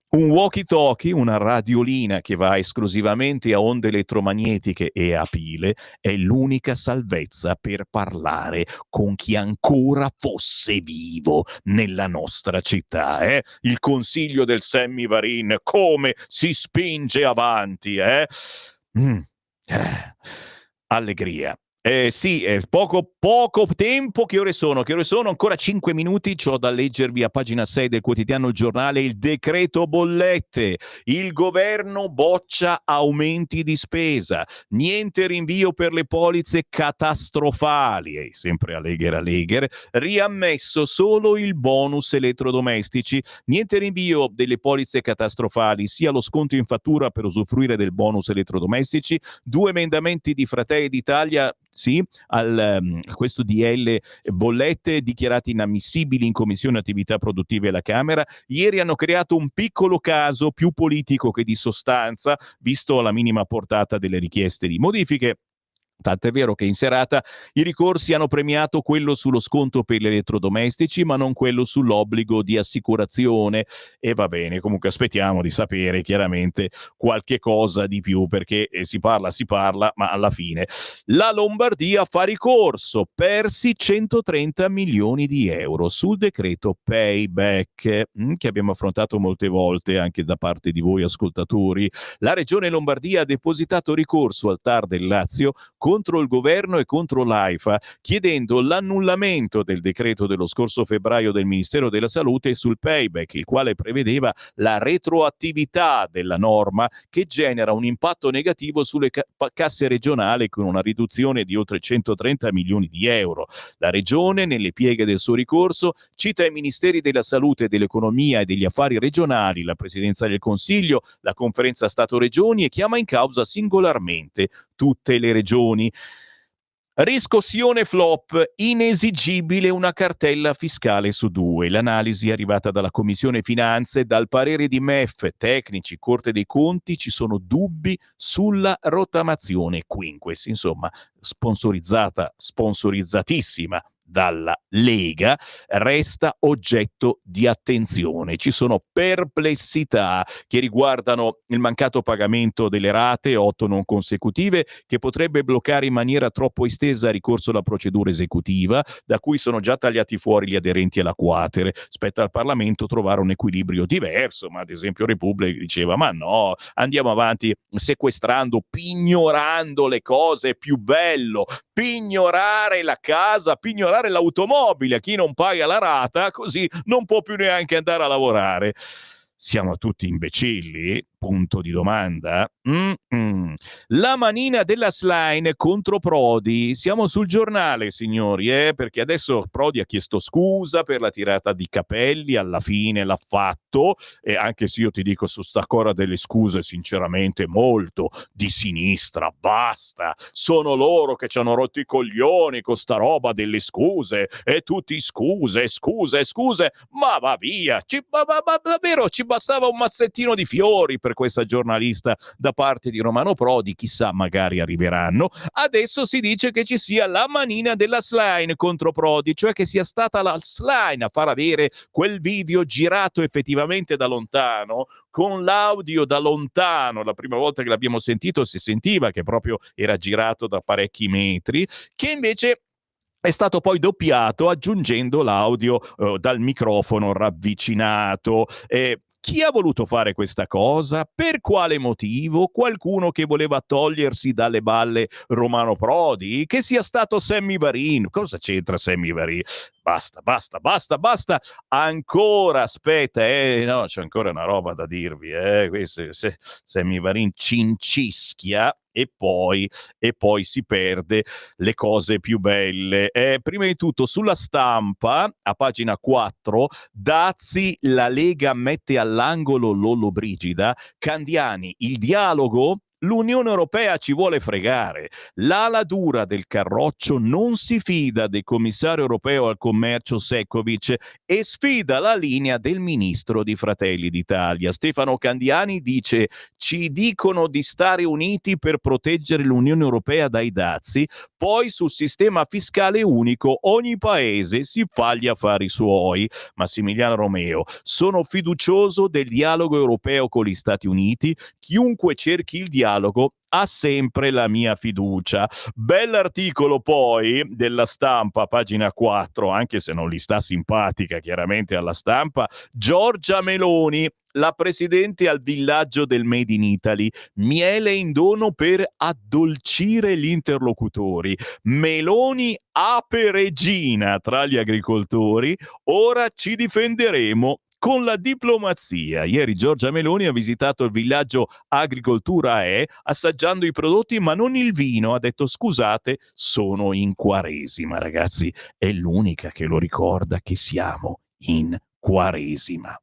Un walkie-talkie, una radiolina che va esclusivamente a onde elettromagnetiche e a pile, è l'unica salvezza per parlare con chi ancora fosse vivo nella nostra città. Il consiglio del Sammy Varin, come si spinge avanti, allegria. Sì, poco tempo. Che ore sono? Ancora 5 minuti. C'ho da leggervi a pagina 6 del quotidiano Il Giornale il decreto bollette. Il governo boccia aumenti di spesa. Niente rinvio per le polizze catastrofali. E sempre Allegher. Riammesso solo il bonus elettrodomestici. Niente rinvio delle polizze catastrofali, sia lo sconto in fattura per usufruire del bonus elettrodomestici. 2 emendamenti di Fratelli d'Italia, sì, a questo DL bollette, dichiarati inammissibili in Commissione Attività Produttive alla Camera. Ieri hanno creato un piccolo caso più politico che di sostanza, visto la minima portata delle richieste di modifiche. Tant'è vero che in serata i ricorsi hanno premiato quello sullo sconto per gli elettrodomestici, ma non quello sull'obbligo di assicurazione. E va bene, comunque aspettiamo di sapere chiaramente qualche cosa di più, perché si parla, ma alla fine la Lombardia fa ricorso, persi 130 milioni di euro sul decreto payback, che abbiamo affrontato molte volte anche da parte di voi ascoltatori. La Regione Lombardia ha depositato ricorso al TAR del Lazio contro il governo e contro l'AIFA, chiedendo l'annullamento del decreto dello scorso febbraio del Ministero della Salute sul payback, il quale prevedeva la retroattività della norma, che genera un impatto negativo sulle casse regionali con una riduzione di oltre 130 milioni di euro. La Regione, nelle pieghe del suo ricorso, cita i Ministeri della Salute, dell'Economia e degli Affari regionali, la Presidenza del Consiglio, la Conferenza Stato-Regioni, e chiama in causa singolarmente tutte le regioni. Riscossione flop, inesigibile una cartella fiscale su 2. L'analisi è arrivata dalla Commissione Finanze, dal parere di MEF, tecnici, Corte dei Conti, ci sono dubbi sulla rottamazione quinques, insomma, sponsorizzatissima dalla Lega, resta oggetto di attenzione. Ci sono perplessità che riguardano il mancato pagamento delle rate, 8 non consecutive, che potrebbe bloccare in maniera troppo estesa il ricorso alla procedura esecutiva, da cui sono già tagliati fuori gli aderenti alla Quater. Spetta al Parlamento trovare un equilibrio diverso, ma ad esempio Repubblica diceva: ma no, andiamo avanti sequestrando, pignorando le cose, è più bello pignorare la casa, pignorare l'automobile a chi non paga la rata, così non può più neanche andare a lavorare. Siamo tutti imbecilli? punto di domanda. La manina della Schlein contro Prodi. Siamo sul giornale, signori, perché adesso Prodi ha chiesto scusa per la tirata di capelli, alla fine l'ha fatto, e anche se io ti dico su sta cosa delle scuse sinceramente molto di sinistra, basta, sono loro che ci hanno rotto i coglioni con sta roba delle scuse, e tutti scuse, ma va via, ma davvero ci bastava un mazzettino di fiori per questa giornalista da parte di Romano Prodi, chissà, magari arriveranno. Adesso si dice che ci sia la manina della Schlein contro Prodi, cioè che sia stata la Schlein a far avere quel video girato effettivamente da lontano, con l'audio da lontano. La prima volta che l'abbiamo sentito si sentiva che proprio era girato da parecchi metri, che invece è stato poi doppiato aggiungendo l'audio dal microfono ravvicinato. Chi ha voluto fare questa cosa? Per quale motivo? Qualcuno che voleva togliersi dalle balle Romano Prodi? Che sia stato Sammy Varin? Cosa c'entra Sammy Varin? Basta. Ancora, aspetta, no, c'è ancora una roba da dirvi. Sammy Varin cincischia e poi si perde le cose più belle. Prima di tutto, sulla Stampa, a pagina 4, Dazi, la Lega mette all'angolo Lollobrigida, Candiani, il dialogo? L'Unione Europea ci vuole fregare. L'ala dura del Carroccio non si fida del commissario europeo al commercio Šefčovič e sfida la linea del ministro di Fratelli d'Italia. Stefano Candiani dice: ci dicono di stare uniti per proteggere l'Unione Europea dai dazi, poi sul sistema fiscale unico ogni paese si fa gli affari suoi. Massimiliano Romeo: sono fiducioso del dialogo europeo con gli Stati Uniti, chiunque cerchi il dialogo ha sempre la mia fiducia. Bell'articolo poi della Stampa, pagina 4, anche se non gli sta simpatica chiaramente alla Stampa, Giorgia Meloni, la presidente al villaggio del Made in Italy, miele in dono per addolcire gli interlocutori. Meloni ape regina tra gli agricoltori, ora ci difenderemo con la diplomazia. Ieri Giorgia Meloni ha visitato il villaggio Agricoltura assaggiando i prodotti ma non il vino. Ha detto: scusate, sono in Quaresima, ragazzi. È l'unica che lo ricorda che siamo in Quaresima.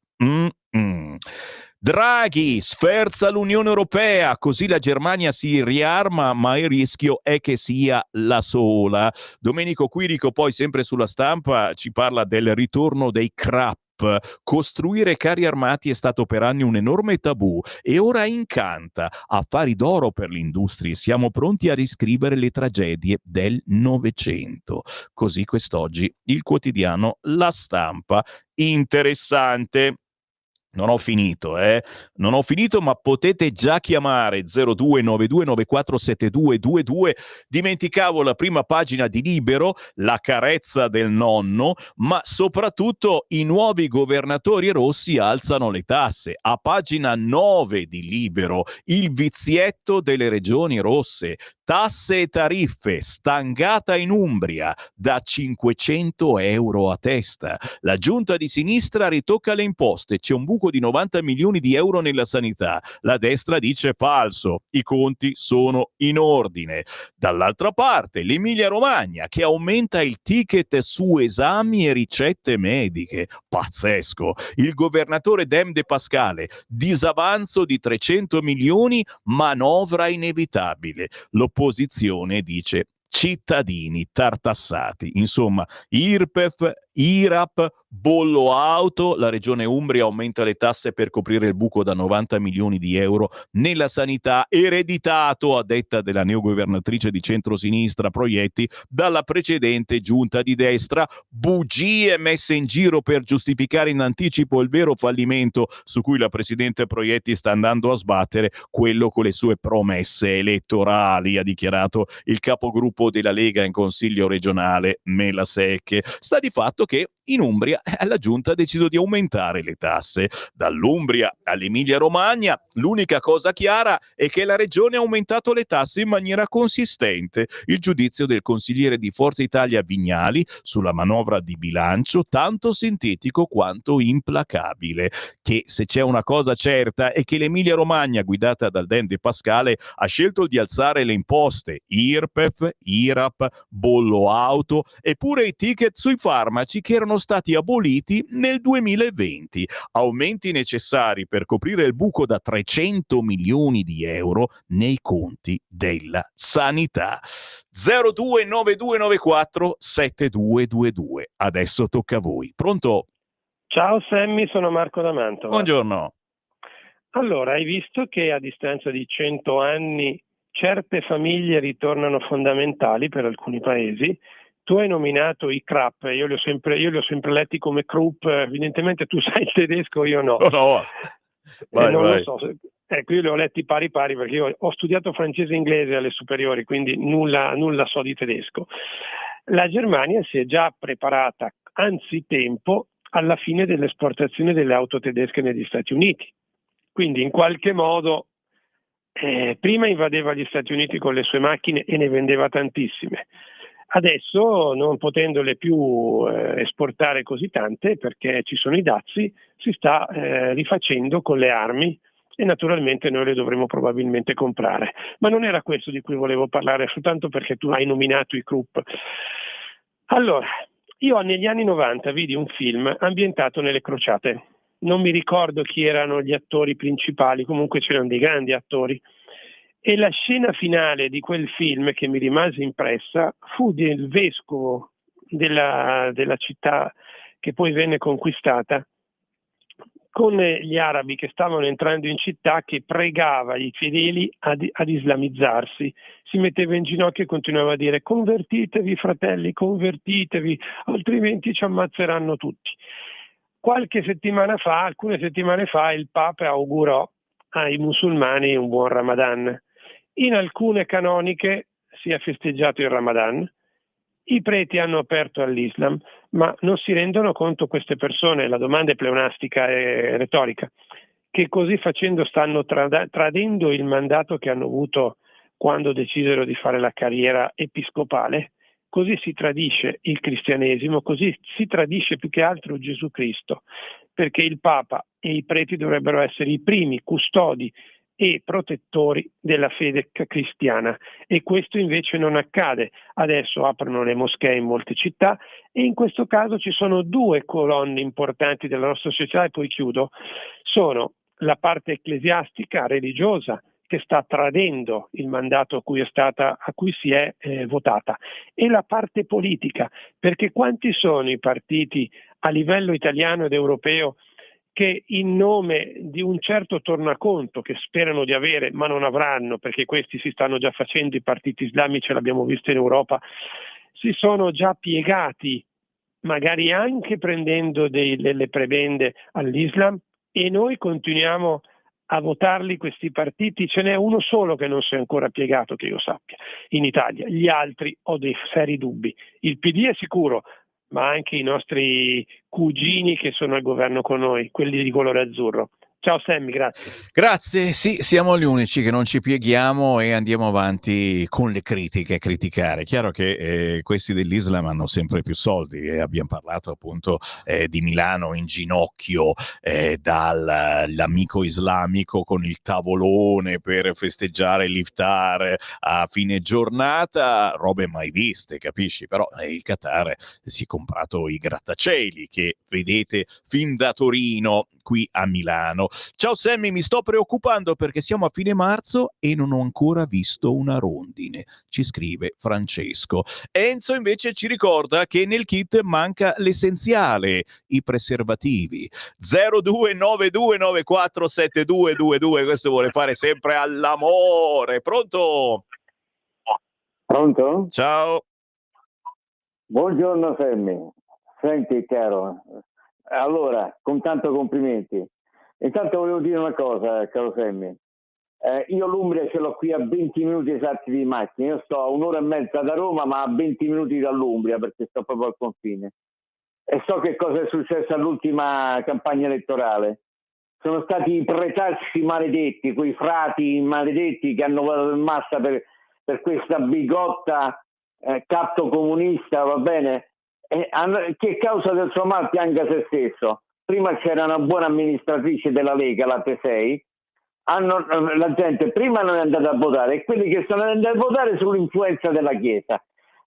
Draghi sferza l'Unione Europea, così la Germania si riarma, ma il rischio è che sia la sola. Domenico Quirico poi, sempre sulla Stampa, ci parla del ritorno dei CRAP. Costruire carri armati è stato per anni un enorme tabù e ora incanta. Affari d'oro per l'industria. Siamo pronti a riscrivere le tragedie del Novecento. Così quest'oggi il quotidiano La Stampa. Interessante. Non ho finito, ma potete già chiamare 0292947222. Dimenticavo la prima pagina di Libero, la carezza del nonno, ma soprattutto i nuovi governatori rossi alzano le tasse. A pagina 9 di Libero, il vizietto delle regioni rosse. Tasse e tariffe, stangata in Umbria, da 500 euro a testa. La giunta di sinistra ritocca le imposte, c'è un buco di 90 milioni di euro nella sanità. La destra dice falso, i conti sono in ordine. Dall'altra parte, l'Emilia Romagna, che aumenta il ticket su esami e ricette mediche. Pazzesco. Il governatore Dem De Pascale, disavanzo di 300 milioni, manovra inevitabile. L'opposizione dice cittadini tartassati. Insomma, IRPEF, IRAP, bollo auto, la regione Umbria aumenta le tasse per coprire il buco da 90 milioni di euro nella sanità, ereditato, a detta della neogovernatrice di centrosinistra Proietti, dalla precedente giunta di destra. Bugie messe in giro per giustificare in anticipo il vero fallimento su cui la presidente Proietti sta andando a sbattere, quello con le sue promesse elettorali, ha dichiarato il capogruppo della Lega in Consiglio regionale Mela Secche. Sta di fatto visto che in Umbria la giunta ha deciso di aumentare le tasse. Dall'Umbria all'Emilia Romagna, l'unica cosa chiara è che la regione ha aumentato le tasse in maniera consistente. Il giudizio del consigliere di Forza Italia Vignali sulla manovra di bilancio, tanto sintetico quanto implacabile, che se c'è una cosa certa è che l'Emilia Romagna, guidata dal Dende Pascale, ha scelto di alzare le imposte IRPEF, IRAP, bollo auto e pure i ticket sui farmaci che erano stati aboliti nel 2020. Aumenti necessari per coprire il buco da 300 milioni di euro nei conti della sanità. 0292947222. Adesso tocca a voi. Pronto? Ciao Sammy, sono Marco da Mantova. Buongiorno. Allora, hai visto che a distanza di 100 anni certe famiglie ritornano fondamentali per alcuni paesi? Tu hai nominato i Krupp, io li ho sempre letti come Krupp, evidentemente tu sai il tedesco, io no. No. Vai. Lo so, ecco, io li ho letti pari perché io ho studiato francese e inglese alle superiori, quindi nulla so di tedesco. La Germania si è già preparata anzitempo alla fine dell'esportazione delle auto tedesche negli Stati Uniti. Quindi in qualche modo prima invadeva gli Stati Uniti con le sue macchine e ne vendeva tantissime. Adesso, non potendole più esportare così tante perché ci sono i dazi, si sta rifacendo con le armi e naturalmente noi le dovremo probabilmente comprare. Ma non era questo di cui volevo parlare, soltanto perché tu hai nominato i Krupp. Allora, io negli anni 90 vidi un film ambientato nelle crociate. Non mi ricordo chi erano gli attori principali, comunque c'erano dei grandi attori. E la scena finale di quel film che mi rimase impressa fu del vescovo della città che poi venne conquistata, con gli arabi che stavano entrando in città, che pregava i fedeli ad islamizzarsi, si metteva in ginocchio e continuava a dire: convertitevi fratelli, convertitevi, altrimenti ci ammazzeranno tutti. Alcune settimane fa, il Papa augurò ai musulmani un buon Ramadan. In alcune canoniche si è festeggiato il Ramadan, i preti hanno aperto all'Islam, ma non si rendono conto queste persone, la domanda è pleonastica e retorica, che così facendo stanno tradendo il mandato che hanno avuto quando decisero di fare la carriera episcopale. Così si tradisce il cristianesimo, così si tradisce più che altro Gesù Cristo, perché il Papa e i preti dovrebbero essere i primi custodi e protettori della fede cristiana, e questo invece non accade. Adesso aprono le moschee in molte città e in questo caso ci sono due colonne importanti della nostra società, e poi chiudo. Sono la parte ecclesiastica, religiosa, che sta tradendo il mandato a cui si è votata, e la parte politica, perché quanti sono i partiti a livello italiano ed europeo che in nome di un certo tornaconto che sperano di avere ma non avranno, perché questi si stanno già facendo, i partiti islamici, l'abbiamo visto in Europa, si sono già piegati, magari anche prendendo delle prebende all'Islam, e noi continuiamo a votarli questi partiti. Ce n'è uno solo che non si è ancora piegato, che io sappia, in Italia. Gli altri ho dei seri dubbi. Il PD è sicuro, ma anche i nostri cugini che sono al governo con noi, quelli di colore azzurro. Ciao Sammy, grazie. Grazie, sì, siamo gli unici che non ci pieghiamo e andiamo avanti con le critiche, a criticare. Chiaro che questi dell'Islam hanno sempre più soldi, e abbiamo parlato appunto di Milano in ginocchio dall'amico islamico con il tavolone per festeggiare l'iftar a fine giornata, robe mai viste, capisci? Però il Qatar si è comprato i grattacieli che vedete fin da Torino qui a Milano. Ciao Sammy, mi sto preoccupando perché siamo a fine marzo e non ho ancora visto una rondine, ci scrive Francesco. Enzo invece ci ricorda che nel kit manca l'essenziale, i preservativi. 0292947222, questo vuole fare sempre all'amore. Pronto? Pronto? Ciao. Buongiorno Sammy. Senti caro, allora, con tanto complimenti. Intanto volevo dire una cosa, caro Sammy. Io l'Umbria ce l'ho qui a 20 minuti esatti di macchina. Io sto a un'ora e mezza da Roma, ma a 20 minuti dall'Umbria, perché sto proprio al confine. e so che cosa è successo all'ultima campagna elettorale. Sono stati i pretazzi maledetti, quei frati maledetti che hanno votato in massa per questa bigotta catto comunista, va bene? Che causa del suo mal pianga se stesso. Prima c'era una buona amministratrice della Lega, la Tesei, la gente prima non è andata a votare e quelli che sono andati a votare sull'influenza della Chiesa.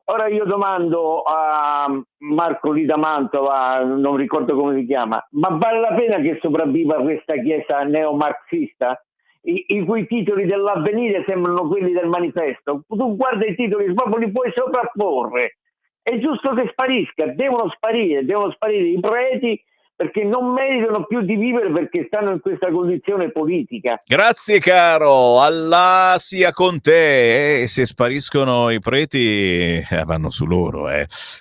Ora io domando a Marco Lida Mantova, non ricordo come si chiama, ma vale la pena che sopravviva questa Chiesa neomarxista? I cui titoli dell'Avvenire sembrano quelli del Manifesto. Tu guarda i titoli, proprio li puoi sovrapporre. È giusto che sparisca, devono sparire i preti, perché non meritano più di vivere perché stanno in questa condizione politica. Grazie caro, Allah sia con te. Se spariscono i preti vanno su loro.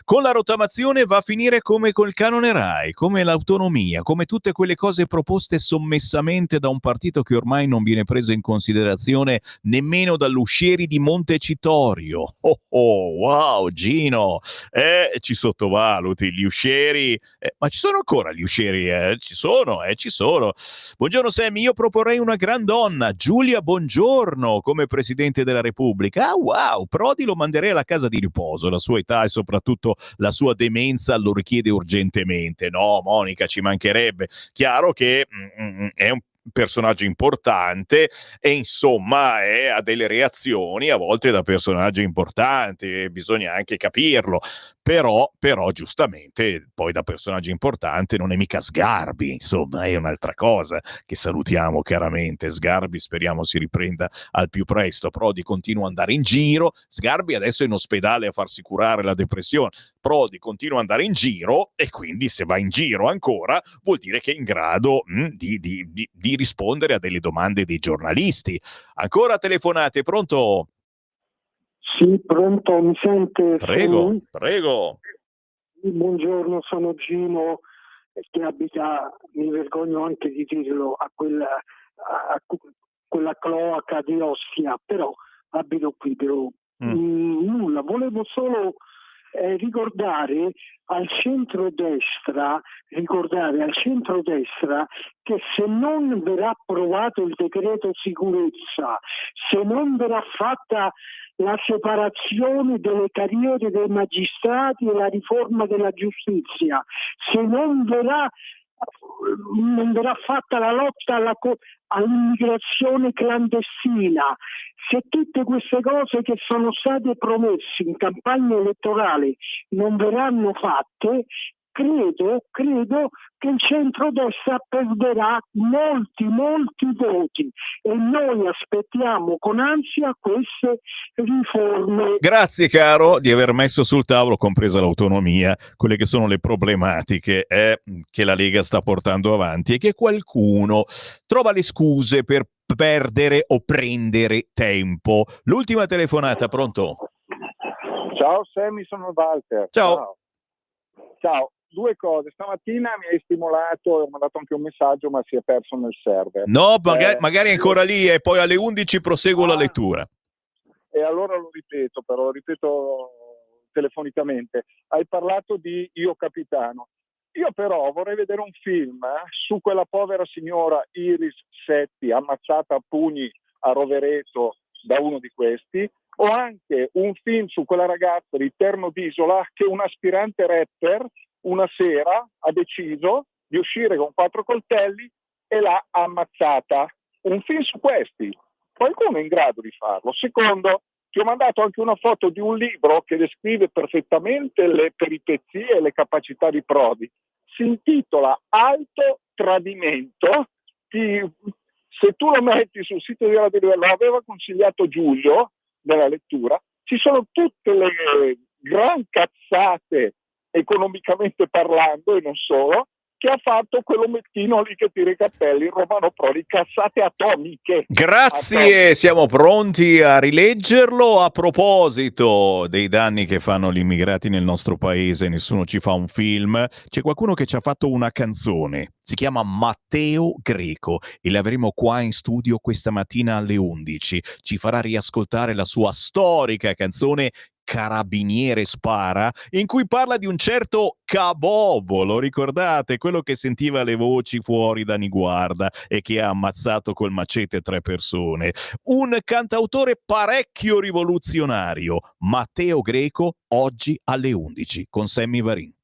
Con la rottamazione va a finire come col canone Rai, come l'autonomia, come tutte quelle cose proposte sommessamente da un partito che ormai non viene preso in considerazione nemmeno dall'Uscieri di Montecitorio. Wow Gino, ci sottovaluti gli Uscieri, ma ci sono ancora gli Uscieri? Ci sono. Buongiorno Sammy, io proporrei una gran donna, Giulia Bongiorno, come Presidente della Repubblica. Ah wow, Prodi lo manderei alla casa di riposo, la sua età e soprattutto la sua demenza lo richiede urgentemente. No Monica, ci mancherebbe. Chiaro che è un personaggio importante e insomma ha delle reazioni a volte da personaggio importante, bisogna anche capirlo, però giustamente poi da personaggio importante non è mica Sgarbi, insomma è un'altra cosa, che salutiamo chiaramente. Sgarbi speriamo si riprenda al più presto. Prodi continua ad andare in giro, Sgarbi adesso è in ospedale a farsi curare la depressione, Prodi continua ad andare in giro e quindi se va in giro ancora vuol dire che è in grado di rispondere a delle domande dei giornalisti. Ancora telefonate, pronto? Sì, pronto, mi sente? Prego. Buongiorno, sono Gino che abita, mi vergogno anche di dirlo, a quella cloaca di Ostia, però abito qui, però nulla, volevo solo ricordare al centrodestra che se non verrà approvato il decreto sicurezza, se non verrà fatta la separazione delle carriere dei magistrati e la riforma della giustizia, se non verrà fatta la lotta all'immigrazione clandestina, se tutte queste cose che sono state promesse in campagna elettorale non verranno fatte, credo che il centrodestra perderà molti voti e noi aspettiamo con ansia queste riforme. Grazie caro di aver messo sul tavolo, compresa l'autonomia, quelle che sono le problematiche che la Lega sta portando avanti e che qualcuno trova le scuse per perdere o prendere tempo. L'ultima telefonata, pronto? Ciao Sammy, sono Walter. Ciao. Due cose, stamattina mi hai stimolato, ho mandato anche un messaggio ma si è perso nel server. No, magari è ancora lì e poi alle 11 proseguo la lettura. E allora lo ripeto telefonicamente. Hai parlato di Io Capitano. Io però vorrei vedere un film su quella povera signora Iris Setti ammazzata a pugni a Rovereto da uno di questi, o anche un film su quella ragazza di Terno d'Isola che un aspirante rapper una sera ha deciso di uscire con 4 coltelli e l'ha ammazzata. Un film su questi. Qualcuno è in grado di farlo. Secondo, ti ho mandato anche una foto di un libro che descrive perfettamente le peripezie e le capacità di Prodi. Si intitola Alto Tradimento. Se tu lo metti sul sito di Radio Livello, lo aveva consigliato Giulio nella lettura, ci sono tutte le gran cazzate economicamente parlando e non solo, che ha fatto quell'omettino lì che tira i cappelli, Romano Prodi, cazzate atomiche. Grazie, siamo pronti a rileggerlo. A proposito dei danni che fanno gli immigrati nel nostro paese, nessuno ci fa un film, c'è qualcuno che ci ha fatto una canzone, si chiama Matteo Greco e l'avremo qua in studio questa mattina alle 11, ci farà riascoltare la sua storica canzone Carabiniere spara, in cui parla di un certo Cabobo, lo ricordate? Quello che sentiva le voci fuori da Niguarda e che ha ammazzato col macete 3 persone. Un cantautore parecchio rivoluzionario, Matteo Greco, oggi alle 11 con Sammy Varin.